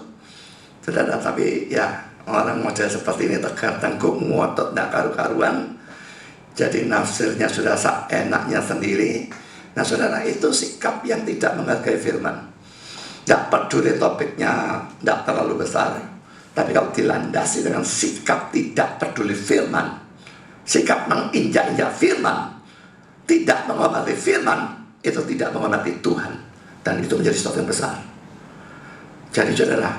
Saudara, tapi ya orang model seperti ini tegar tengkuk, ngotot, tidak karu-karuan, jadi nafsirnya sudah enaknya sendiri. Nah saudara, itu sikap yang tidak menghargai firman. Tidak peduli topiknya, tidak terlalu besar, tapi kalau dilandasi dengan sikap tidak peduli firman, sikap menginjak-injak firman, tidak menghormati firman, itu tidak menghormati Tuhan. Dan itu menjadi sesuatu yang besar. Jadi saudara,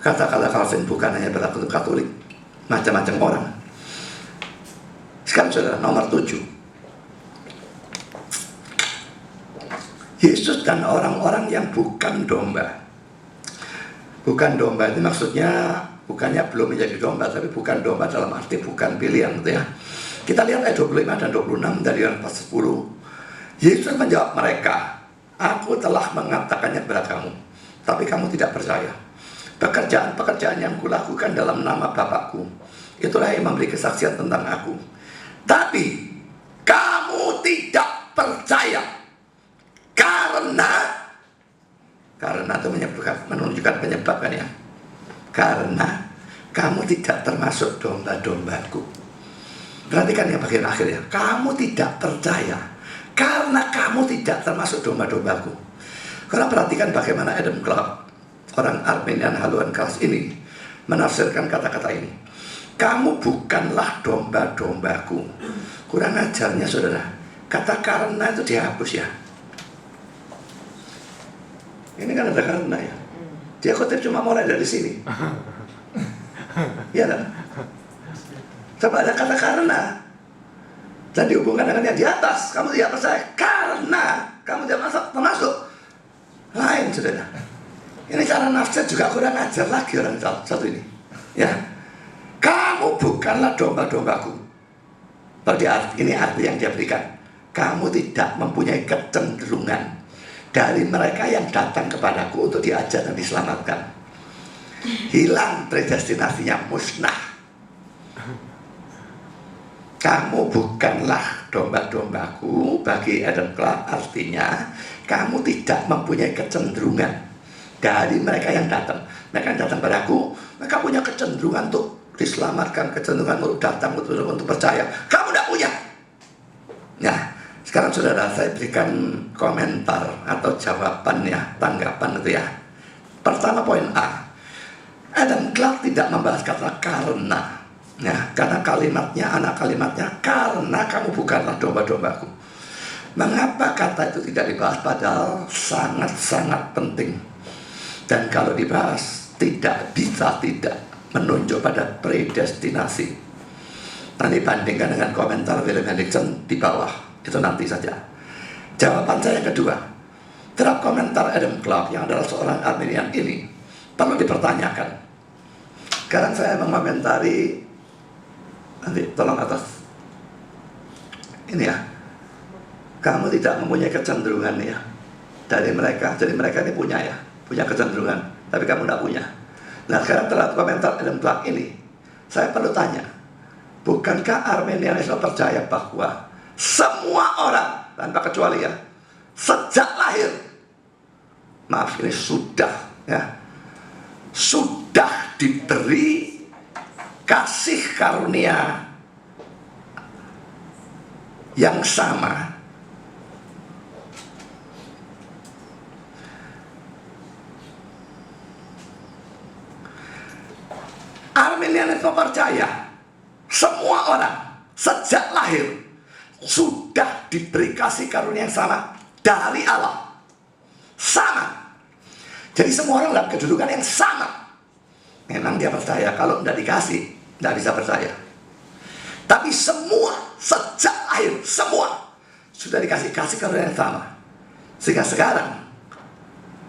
kata-kata Calvin bukan hanya berlaku untuk Katolik, macam-macam orang. Sekarang saudara, nomor 7. Yesus dan orang-orang yang bukan domba. Bukan domba itu maksudnya bukannya belum menjadi domba, tapi bukan domba dalam arti bukan pilihan gitu ya. Kita lihat ayat 25 dan 26 dari pasal 10. Yesus menjawab mereka, "Aku telah mengatakannya kepada kamu, tapi kamu tidak percaya. Pekerjaan-pekerjaan yang kulakukan dalam nama Bapakku, itulah yang memberi kesaksian tentang aku. Tapi kamu tidak percaya karena itu menunjukkan penyebab kan ya. Karena kamu tidak termasuk domba-dombaku." Perhatikan yang bagian akhir ya. Kamu tidak percaya karena kamu tidak termasuk domba-dombaku. Karena perhatikan bagaimana Adam Clarke, orang Arminian haluan keras ini, menafsirkan kata-kata ini. Kamu bukanlah domba-dombaku. Kurang ajarnya saudara. Kata karena itu dihapus ya. Ini kan ada karena ya. Dia kutip cuma mulai dari sini. Iya kan? Coba ada kata karena dan dihubungkan dengan yang di atas. Kamu tidak percaya karena kamu tidak termasuk. Lain saudara. Ini cara nafsir juga kurang ajar lagi orang satu ini. Ya, kamu bukanlah domba-dombaku. Ini arti yang dia berikan. Kamu tidak mempunyai kecenderungan dari mereka yang datang kepadaku untuk diajar dan diselamatkan. Hilang predestinasinya, musnah. Kamu bukanlah domba-dombaku. Bagi Adam Clarke artinya kamu tidak mempunyai kecenderungan dari mereka yang datang. Mereka yang datang padaku, mereka punya kecenderungan untuk diselamatkan, kecenderungan untuk datang untuk percaya. Kamu tidak punya. Nah, sekarang saudara, saya berikan komentar atau jawaban ya, tanggapan itu ya. Pertama, poin A. Adam Clarke tidak membahas kata karena. Ya, karena anak kalimatnya karena kamu bukanlah domba-dombaku. Mengapa kata itu tidak dibahas padahal sangat-sangat penting. Dan kalau dibahas tidak bisa tidak menunjuk pada predestinasi. Nanti bandingkan dengan komentar William Hendrickson di bawah. Itu nanti saja. Jawaban saya yang kedua, terhadap komentar Adam Clarke yang adalah seorang Arminian ini perlu dipertanyakan. Sekarang saya mengomentari, nanti tolong atas ini ya. Kamu tidak mempunyai kecenderungan ya dari mereka. Jadi mereka ini punya ya, punya kecenderungan, tapi kamu tidak punya. Nah sekarang terhadap komentar Adam Clarke ini, saya perlu tanya, bukankah Arminianisme percaya bahwa semua orang tanpa kecuali ya, sejak lahir, maaf ini sudah ya, sudah diberi kasih karunia yang sama. Arminianisme percaya semua orang sejak lahir sudah diberi kasih karunia yang sama dari Allah. Sama. Jadi semua orang dalam kedudukan yang sama. Memang dia percaya, kalau tidak dikasih tidak bisa percaya. Tapi semua sejak lahir semua sudah dikasih kasih karunia yang sama. Sehingga sekarang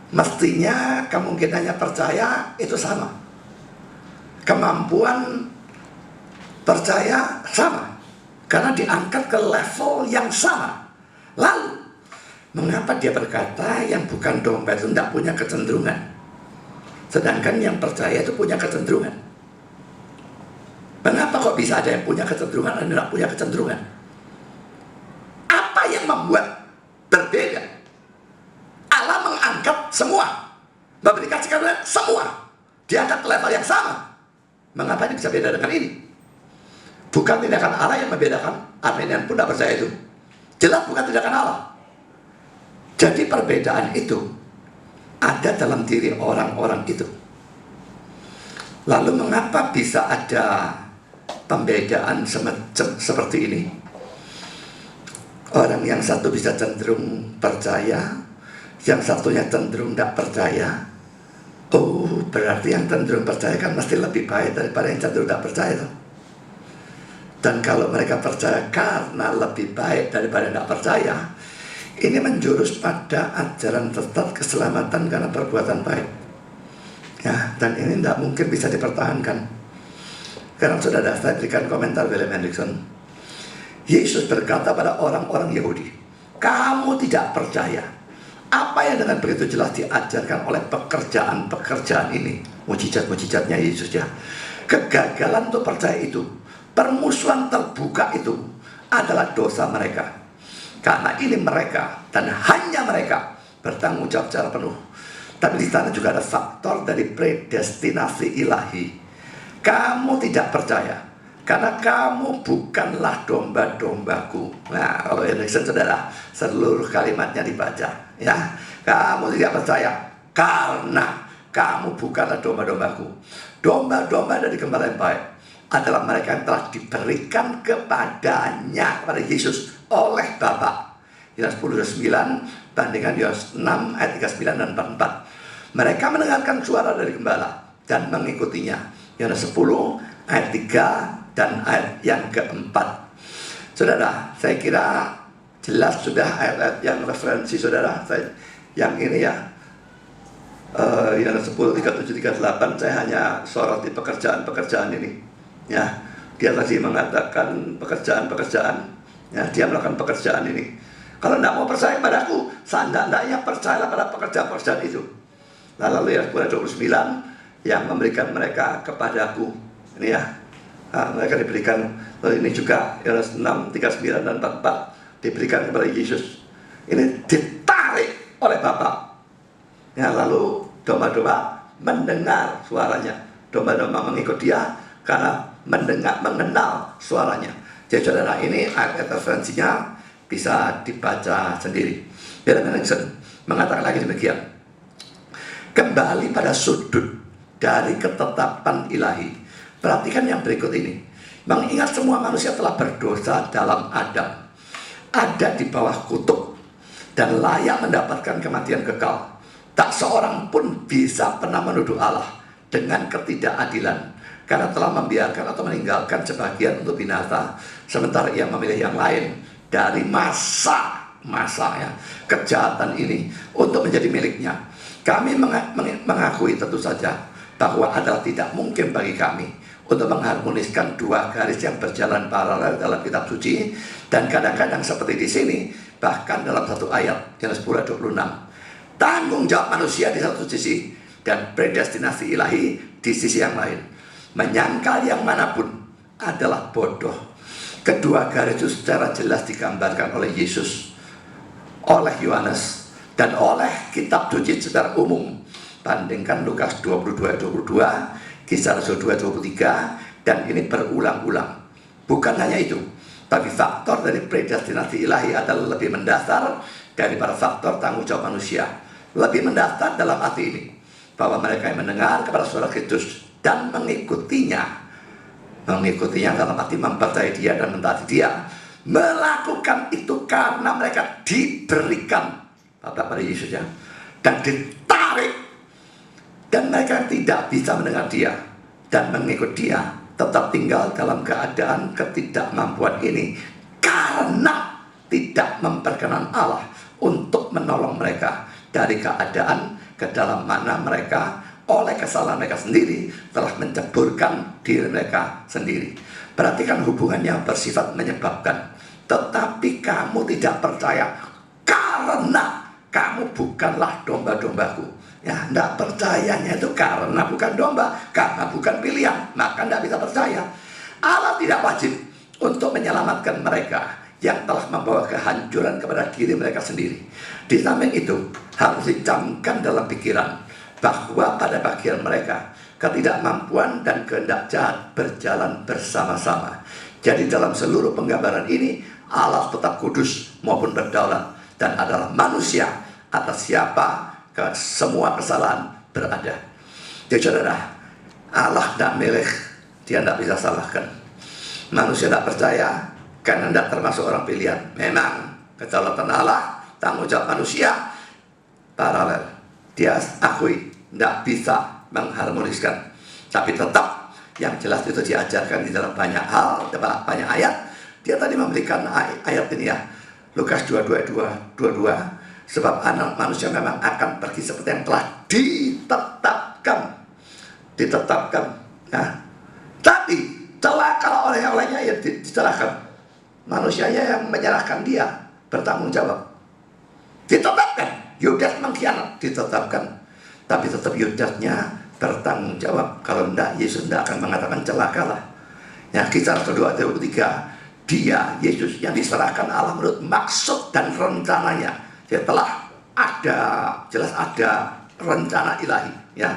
mestinya kemungkinannya percaya itu sama. Kemampuan percaya sama, karena diangkat ke level yang sama. Lalu mengapa dia berkata yang bukan domba itu tidak punya kecenderungan, sedangkan yang percaya itu punya kecenderungan? Mengapa kok bisa ada yang punya kecenderungan dan tidak punya kecenderungan? Apa yang membuat berbeda? Allah mengangkat semua, memberi kasih karunia semua, diangkat ke level yang sama. Mengapa ini bisa beda dengan ini? Bukan tindakan Allah yang membedakan. Arminian pun tidak percaya itu. Jelas bukan tindakan Allah. Jadi perbedaan itu ada dalam diri orang-orang itu. Lalu mengapa bisa ada pembedaan seperti ini? Orang yang satu bisa cenderung percaya, yang satunya cenderung tidak percaya. Oh, berarti yang cenderung percaya kan mesti lebih baik daripada yang cenderung tidak percaya. Dan kalau mereka percaya karena lebih baik daripada tidak percaya, ini menjurus pada ajaran sesat keselamatan karena perbuatan baik. Ya, dan ini tidak mungkin bisa dipertahankan. Sekarang sudah ada, saya berikan komentar William Hendriksen. Yesus berkata pada orang-orang Yahudi, kamu tidak percaya apa yang dengan begitu jelas diajarkan oleh pekerjaan-pekerjaan ini. Mujizat-mujizatnya Yesus ya. Kegagalan untuk percaya itu, permusuhan terbuka itu adalah dosa mereka. Karena ini mereka dan hanya mereka bertanggung jawab secara penuh. Tapi di sana juga ada faktor dari predestinasi ilahi. Kamu tidak percaya karena kamu bukanlah domba-dombaku. Nah, kalau Hendriksen saudara, seluruh kalimatnya dibaca ya. Kamu tidak percaya karena kamu bukanlah domba-dombaku. Domba-domba dari gembala yang baik adalah mereka yang telah diberikan kepadanya, kepada Yesus oleh Bapa. Yohanes 10:9 bandingkan Yohanes 6 ayat 39 dan 44. Mereka mendengarkan suara dari gembala dan mengikutinya. Yohanes 10 ayat 3 dan ayat yang keempat. Saudara, saya kira jelas sudah ayat-ayat yang referensi saudara. Yang ini ya, Yohanes 10, 37, 38, saya hanya soroti pekerjaan-pekerjaan ini. Ya, dia tadi mengatakan pekerjaan-pekerjaan. Ya, dia melakukan pekerjaan ini. Kalau tidak mau percaya padaku, seandainya percayalah pada pekerjaan-pekerjaan itu. Lalu ya 29 yang memberikan mereka kepadaku. Ini ya, mereka diberikan. Lalu ini juga Yohanes 6, 39 dan 44 diberikan kepada Yesus. Ini ditarik oleh Bapa. Ya, lalu domba-domba mendengar suaranya. Domba-domba mengikut dia karena mengenal suaranya. Jadi saudara, ini ayat referensinya bisa dibaca sendiri. William Hendriksen mengatakan lagi demikian. Kembali pada sudut dari ketetapan ilahi. Perhatikan yang berikut ini. Mengingat semua manusia telah berdosa dalam Adam, ada di bawah kutuk dan layak mendapatkan kematian kekal. Tak seorang pun bisa pernah menuduh Allah dengan ketidakadilan, karena telah membiarkan atau meninggalkan sebagian untuk binasa, sementara ia memilih yang lain dari masa ya, kejahatan ini untuk menjadi miliknya. Kami mengakui tentu saja bahwa adalah tidak mungkin bagi kami untuk mengharmoniskan dua garis yang berjalan paralel dalam kitab suci, dan kadang-kadang seperti di sini, bahkan dalam satu ayat Yohanes 10:26, tanggung jawab manusia di satu sisi dan predestinasi ilahi di sisi yang lain. Menyangkal yang manapun adalah bodoh. Kedua garis itu secara jelas digambarkan oleh Yesus, oleh Yohanes, dan oleh kitab suci secara umum. Bandingkan Lukas 22:22, Kisah Rasul 2:23, dan ini berulang-ulang. Bukan hanya itu, tapi faktor dari predestinasi ilahi adalah lebih mendasar daripada faktor tanggung jawab manusia. Lebih mendasar dalam arti ini, bahwa mereka yang mendengar kepada suara Kristus dan mengikutinya dalam arti mempercayai dia dan mentaati dia, melakukan itu karena mereka diberikan pada Yesus ya, dan ditarik, dan mereka tidak bisa mendengar dia dan mengikut dia, tetap tinggal dalam keadaan ketidakmampuan ini karena tidak memperkenan Allah untuk menolong mereka dari keadaan ke dalam mana mereka oleh kesalahan mereka sendiri telah menceburkan diri mereka sendiri. Perhatikan hubungan yang bersifat menyebabkan. Tetapi kamu tidak percaya karena kamu bukanlah domba-dombaku. Ya, tidak percayanya itu karena bukan domba, karena bukan pilihan, maka tidak bisa percaya. Allah tidak wajib untuk menyelamatkan mereka yang telah membawa kehancuran kepada diri mereka sendiri. Di samping itu, harus dicamkan dalam pikiran bahwa pada bagian mereka, ketidakmampuan dan kehendak jahat berjalan bersama-sama. Jadi dalam seluruh penggambaran ini, Allah tetap kudus maupun berdaulat dan adalah manusia atas siapa semua kesalahan berada. Jadi saudara, Allah tidak milih, dia tidak bisa salahkan. Manusia tidak percaya karena tidak termasuk orang pilihan. Memang kedaulatan Allah, tanggung jawab manusia paralel. Dia akui tidak bisa mengharmoniskan, tapi tetap yang jelas itu diajarkan di dalam banyak hal, banyak ayat. Dia tadi memberikan ayat ini ya, Lukas 22, sebab anak manusia memang akan pergi seperti yang telah ditetapkan. Nah, tapi celaka olehnya yang dicelakakan, manusianya yang menyerahkan dia bertanggung jawab. Ditetapkan, Yudas mengkhianat, ditetapkan, tapi tetap Yudasnya bertanggung jawab. Kalau tidak, Yesus tidak akan mengatakan celakalah. Ya, Kisah 2:23, dia Yesus yang diserahkan Allah menurut maksud dan rencananya. Setelah jelas ada rencana ilahi, ya,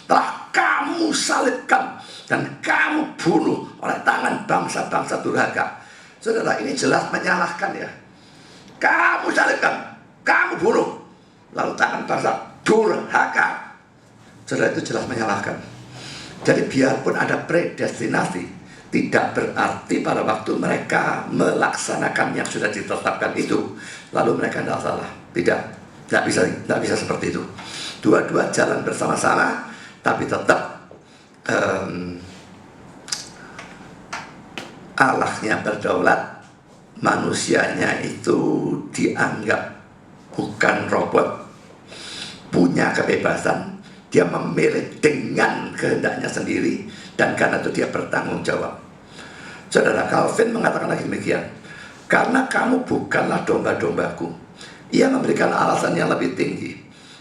telah kamu salibkan dan kamu bunuh oleh tangan bangsa-bangsa durhaka. Saudara, ini jelas menyalahkan ya. Kamu salibkan, kamu bunuh, lalu tangan bangsa durhaka. Saudara, itu jelas menyalahkan. Jadi biarpun ada predestinasi, tidak berarti pada waktu mereka melaksanakan yang sudah ditetapkan itu, lalu mereka tidak salah. Tidak bisa seperti itu. Dua-dua jalan bersama-sama, tapi tetap Allahnya berdaulat, manusianya itu dianggap bukan robot, punya kebebasan. Dia memilih dengan kehendaknya sendiri, dan karena itu dia bertanggung jawab. Saudara, Calvin mengatakan lagi demikian, karena kamu bukanlah domba-dombaku. Ia memberikan alasan yang lebih tinggi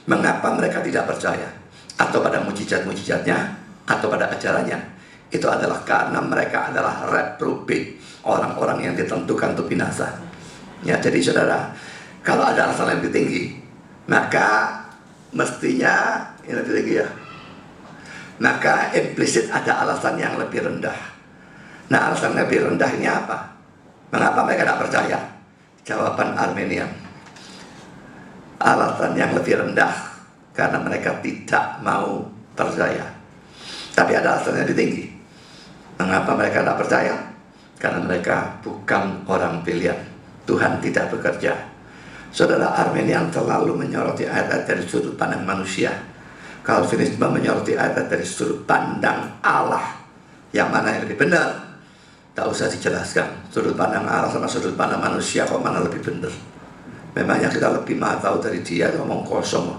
mengapa mereka tidak percaya, atau pada mujizat-mujizatnya, atau pada ajarannya. Itu adalah karena mereka adalah reprobate, orang-orang yang ditentukan untuk binasa. Ya, jadi saudara, kalau ada alasan yang lebih tinggi, maka mestinya ini lebih tinggi ya. Maka implisit ada alasan yang lebih rendah. Nah, alasan lebih rendah ini apa? Mengapa mereka tidak percaya? Jawaban Arminian, alasan yang lebih rendah karena mereka tidak mau percaya. Tapi ada alasan yang lebih tinggi. Mengapa mereka tidak percaya? Karena mereka bukan orang pilihan. Tuhan tidak bekerja. Saudara, Arminian selalu menyoroti ayat-ayat dari sudut pandang manusia. Calvinisme menyoroti ayat dari sudut pandang Allah. Yang mana yang lebih benar? Tak usah dijelaskan. Sudut pandang Allah sama sudut pandang manusia, kok mana lebih benar? Memangnya kita lebih maha tahu dari dia, ngomong kosong.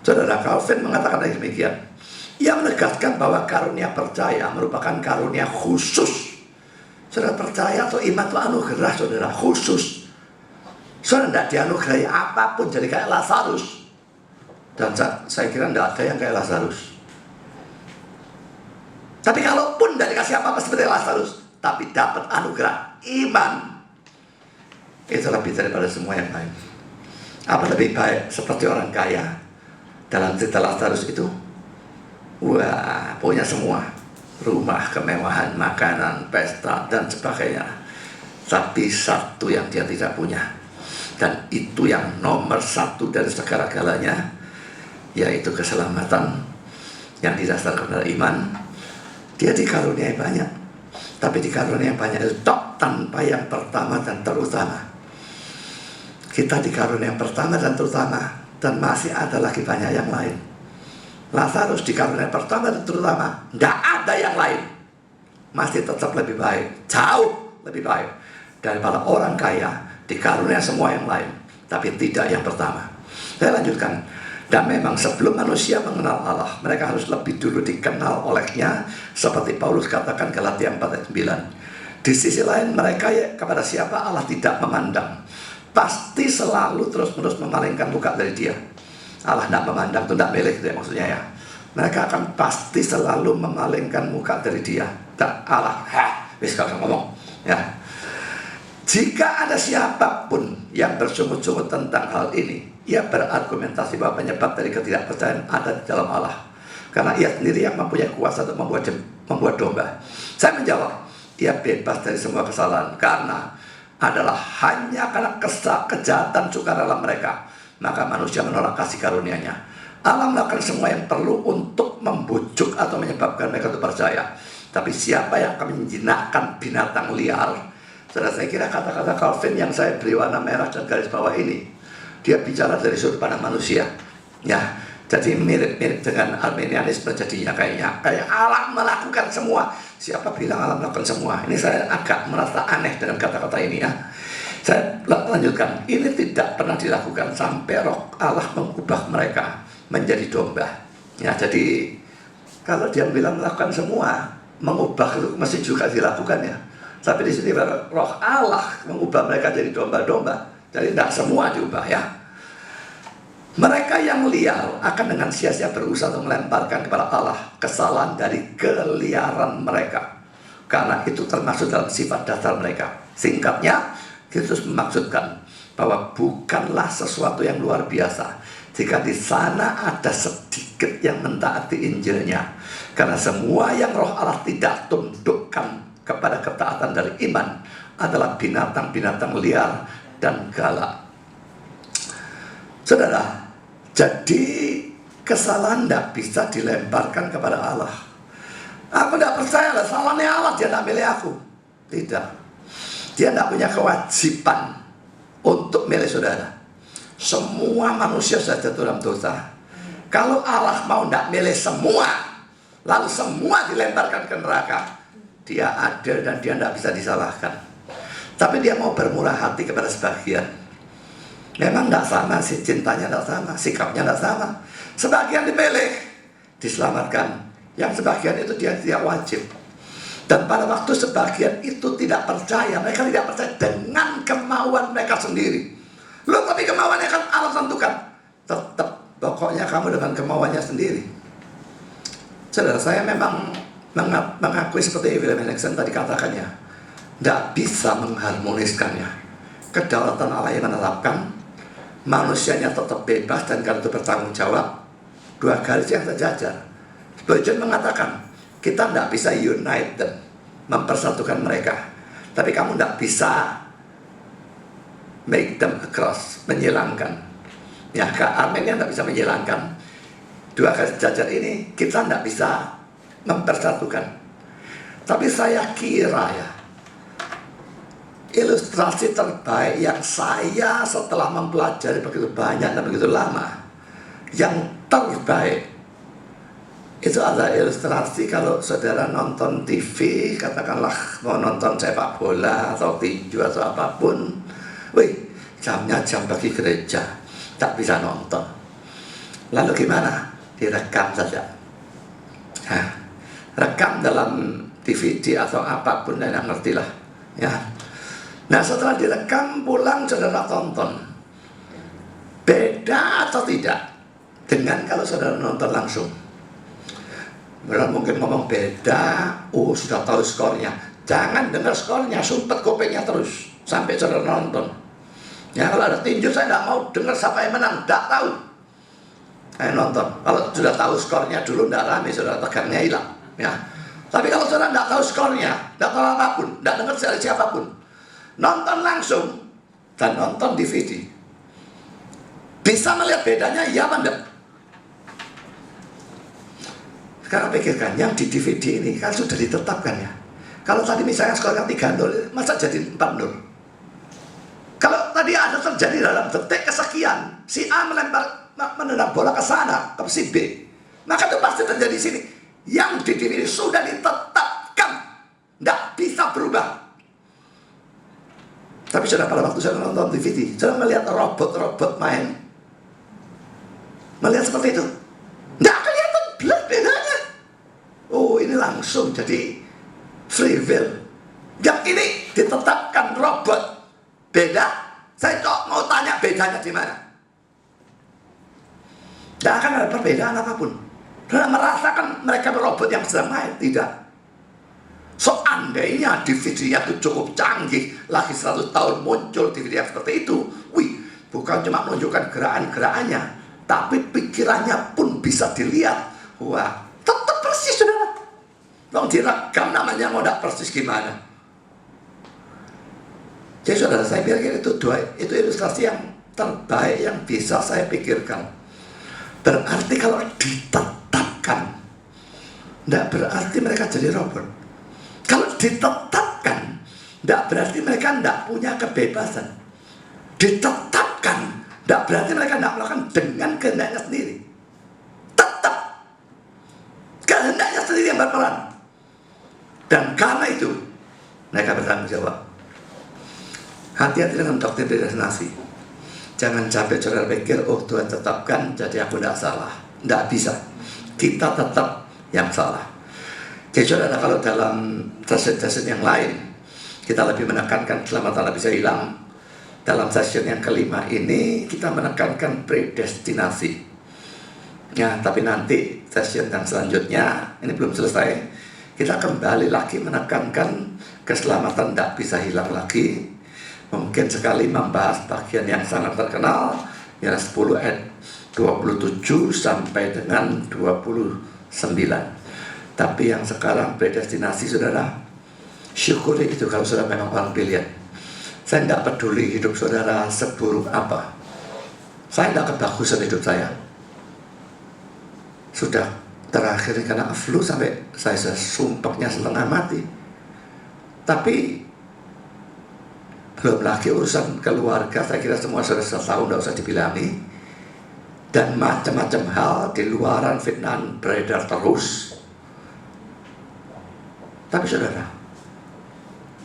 Saudara, Calvin mengatakan demikian. Ia menegaskan bahwa karunia percaya merupakan karunia khusus. Saudara, percaya atau iman itu anugerah, saudara, khusus. Saudara tidak dianugerahi apapun jadi kayak Lazarus. Dan saya kira tidak ada yang kayak Lazarus. Tapi kalaupun tidak dikasih apa-apa seperti Lazarus, tapi dapat anugerah iman, itu lebih daripada semua yang lain. Apa lebih baik seperti orang kaya dalam cerita Lazarus itu? Wah, punya semua, rumah, kemewahan, makanan, pesta, dan sebagainya. Tapi satu yang dia tidak punya, dan itu yang nomor satu dari segala-galanya, yaitu keselamatan yang didasarkan pada iman. Dia dikaruniai banyak, tapi dikaruniai banyak itu tanpa yang pertama dan terutama. Kita dikaruniai yang pertama dan terutama, dan masih ada lagi banyak yang lain. Lazarus dikaruniai pertama dan terutama, tidak ada yang lain. Masih tetap lebih baik, jauh lebih baik daripada orang kaya dikaruniai semua yang lain, tapi tidak yang pertama. Saya lanjutkan. Dan memang sebelum manusia mengenal Allah, mereka harus lebih dulu dikenal olehnya, seperti Paulus katakan Galatia 4:9. Di sisi lain, mereka kepada siapa Allah tidak memandang, pasti selalu terus-menerus memalingkan muka dari dia. Allah tidak memandang, itu tidak milik, itu ya maksudnya ya. Mereka akan pasti selalu memalingkan muka dari dia. Dan Allah, bisa ngomong ya. Jika ada siapapun yang bersungut-sungut tentang hal ini, ia berargumentasi bahwa penyebab dari ketidakpercayaan ada di dalam Allah. Karena ia sendiri yang mempunyai kuasa untuk membuat domba. Saya menjawab, ia bebas dari semua kesalahan karena adalah hanya karena kejahatan sukarela mereka, maka manusia menolak kasih karunia-Nya. Allah melakukan semua yang perlu untuk membujuk atau menyebabkan mereka untuk percaya. Tapi siapa yang akan menjinakkan binatang liar? Saudara, saya kira kata-kata Calvin yang saya beri warna merah dan garis bawah ini, dia bicara dari sudut pandang manusia. Ya, jadi mirip-mirip dengan Arminianisme jadinya kayaknya. Kayak Allah melakukan semua. Siapa bilang Allah melakukan semua? Ini saya agak merasa aneh dengan kata-kata ini ya. Saya lanjutkan. Ini tidak pernah dilakukan sampai Roh Allah mengubah mereka menjadi domba. Ya, jadi kalau dia bilang melakukan semua, mengubah itu mesti juga dilakukan ya. Tapi di sini Roh Allah mengubah mereka jadi domba-domba. Jadi tidak semua diubah ya. Mereka yang liar akan dengan sia-sia berusaha untuk melemparkan kepada Allah kesalahan dari keliaran mereka. Karena itu termasuk dalam sifat dasar mereka. Singkatnya, Kristus memaksudkan bahwa bukanlah sesuatu yang luar biasa jika di sana ada sedikit yang mentaati Injilnya. Karena semua yang Roh Allah tidak tundukkan kepada ketaatan dari iman adalah binatang-binatang liar dan galak. Saudara, jadi kesalahan tidak bisa dilemparkan kepada Allah. Aku tidak percaya lah, salahnya Allah, dia tidak milih aku. Tidak. Dia tidak punya kewajiban untuk milih saudara. Semua manusia sudah jatuh dalam dosa. Kalau Allah mau tidak milih semua, lalu semua dilemparkan ke neraka, dia adil dan dia tidak bisa disalahkan. Tapi dia mau bermurah hati kepada sebagian. Memang tidak sama sih, cintanya tidak sama, sikapnya tidak sama. Sebagian dipilih, diselamatkan. Yang sebagian itu dia tidak wajib. Dan pada waktu sebagian itu tidak percaya, mereka tidak percaya dengan kemauan mereka sendiri. Loh, tapi kemauannya kan Allah tentukan. Tetap, pokoknya kamu dengan kemauannya sendiri. Saudara, saya memang mengakui seperti William Hendriksen tadi katakannya, tidak bisa mengharmoniskannya. Kedaulatan Allah yang menetapkan, manusianya tetap bebas dan karena itu bertanggung jawab. Dua garis yang sejajar. Spurgeon mengatakan, kita tidak bisa unite them, mempersatukan mereka. Tapi kamu tidak bisa make them across, menyilangkan. Ya, Armenia tidak bisa menyilangkan. Dua garis sejajar ini kita tidak bisa mempersatukan. Tapi saya kira ya, ilustrasi terbaik yang saya setelah mempelajari begitu banyak dan begitu lama, yang terbaik itu adalah ilustrasi kalau saudara nonton TV, katakanlah mau nonton sepak bola atau tinju atau apapun, wih, jamnya jam bagi gereja, tak bisa nonton. Lalu gimana? Direkam saja. Nah, rekam dalam DVD atau apapun, saya nggak ngerti lah ya. Nah, setelah direkam pulang saudara tonton, beda atau tidak dengan kalau saudara nonton langsung? Benar mungkin ngomong beda, sudah tahu skornya. Jangan dengar skornya, sumpet kupingnya terus sampai saudara nonton. Ya, kalau ada tinju saya tidak mau dengar siapa yang menang, tidak tahu. Saya nonton. Kalau sudah tahu skornya dulu tidak rame, saudara, tegangnya hilang. Ya. Tapi kalau saudara tidak tahu skornya, tidak tahu apapun, tidak dengar dari siapapun, nonton langsung dan nonton DVD, bisa melihat bedanya, ya apa enggak? Sekarang pikirkan, yang di DVD ini kan sudah ditetapkan ya. Kalau tadi misalnya skornya 3-0, masa jadi 4-0? Kalau tadi ada terjadi dalam detik kesekian, si A menendang bola ke sana, ke si B, maka itu pasti terjadi di sini. Yang di DVD sudah ditetapkan, tidak bisa berubah. Tapi sudah pada waktu saya nonton DVD, saya melihat robot-robot main, melihat seperti itu, tidak kelihatan bedanya. Oh, ini langsung jadi free will. Yang ini ditetapkan robot, beda. Saya kok mau tanya bedanya di mana? Tidak akan ada perbedaan apapun. Karena merasakan mereka robot yang sedang main, tidak. Seandainya DVD-nya itu cukup canggih, lagi 100 tahun muncul DVD yang seperti itu, wih, bukan cuma menunjukkan gerakan-gerakannya, tapi pikirannya pun bisa dilihat. Wah, tetap persis saudara. Dong direkam namanya mau tidak persis gimana? Jadi saudara, saya pikir itu ilustrasi yang terbaik yang bisa saya pikirkan. Berarti kalau ditetapkan, tidak berarti mereka jadi robot. Kalau ditetapkan, tidak berarti mereka tidak punya kebebasan. Ditetapkan, tidak berarti mereka tidak melakukan dengan kehendaknya sendiri. Tetap kehendaknya sendiri yang berperan. Dan karena itu, mereka bertanggung jawab. Hati-hati dengan doktrin predestinasi. Jangan sampai saudara pikir, oh Tuhan tetapkan, jadi aku tidak salah. Tidak bisa. Kita tetap yang salah. Jadi saudara, kalau dalam session yang lain, kita lebih menekankan keselamatan bisa hilang. Dalam session yang kelima ini, kita menekankan predestinasi. Ya, tapi nanti session yang selanjutnya, ini belum selesai, kita kembali lagi menekankan keselamatan tidak bisa hilang lagi. Mungkin sekali membahas bagian yang sangat terkenal, ya 10 ayat 27 sampai dengan 29. Tapi yang sekarang predestinasi saudara, syukuri itu kalau saudara memang orang pilihan. Saya tidak peduli hidup saudara seburuk apa. Saya tidak kebagusan hidup saya. Sudah terakhir karena flu sampai saya sumpahnya setengah mati. Tapi belum lagi urusan keluarga, saya kira semua sudah tahu, tidak usah dibilangi. Dan macam-macam hal di luaran fitnah beredar terus. Tapi saudara,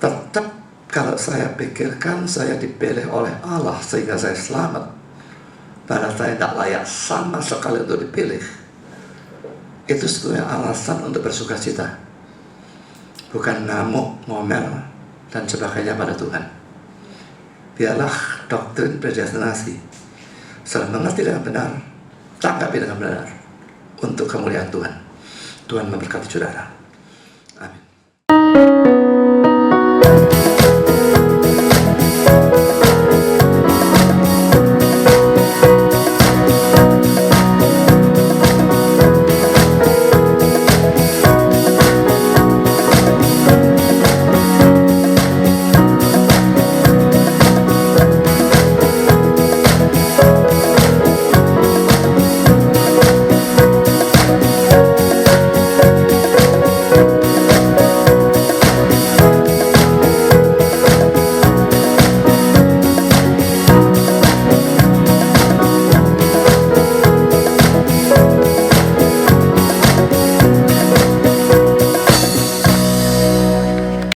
tetap kalau saya pikirkan saya dipilih oleh Allah sehingga saya selamat. Padahal saya tidak layak sama sekali untuk dipilih. Itu sebetulnya alasan untuk bersuka cita. Bukan ngamuk, ngomel, dan sebagainya pada Tuhan. Biarlah doktrin predestinasi saling mengerti dengan benar, tanggapi dengan benar untuk kemuliaan Tuhan. Tuhan memberkati saudara.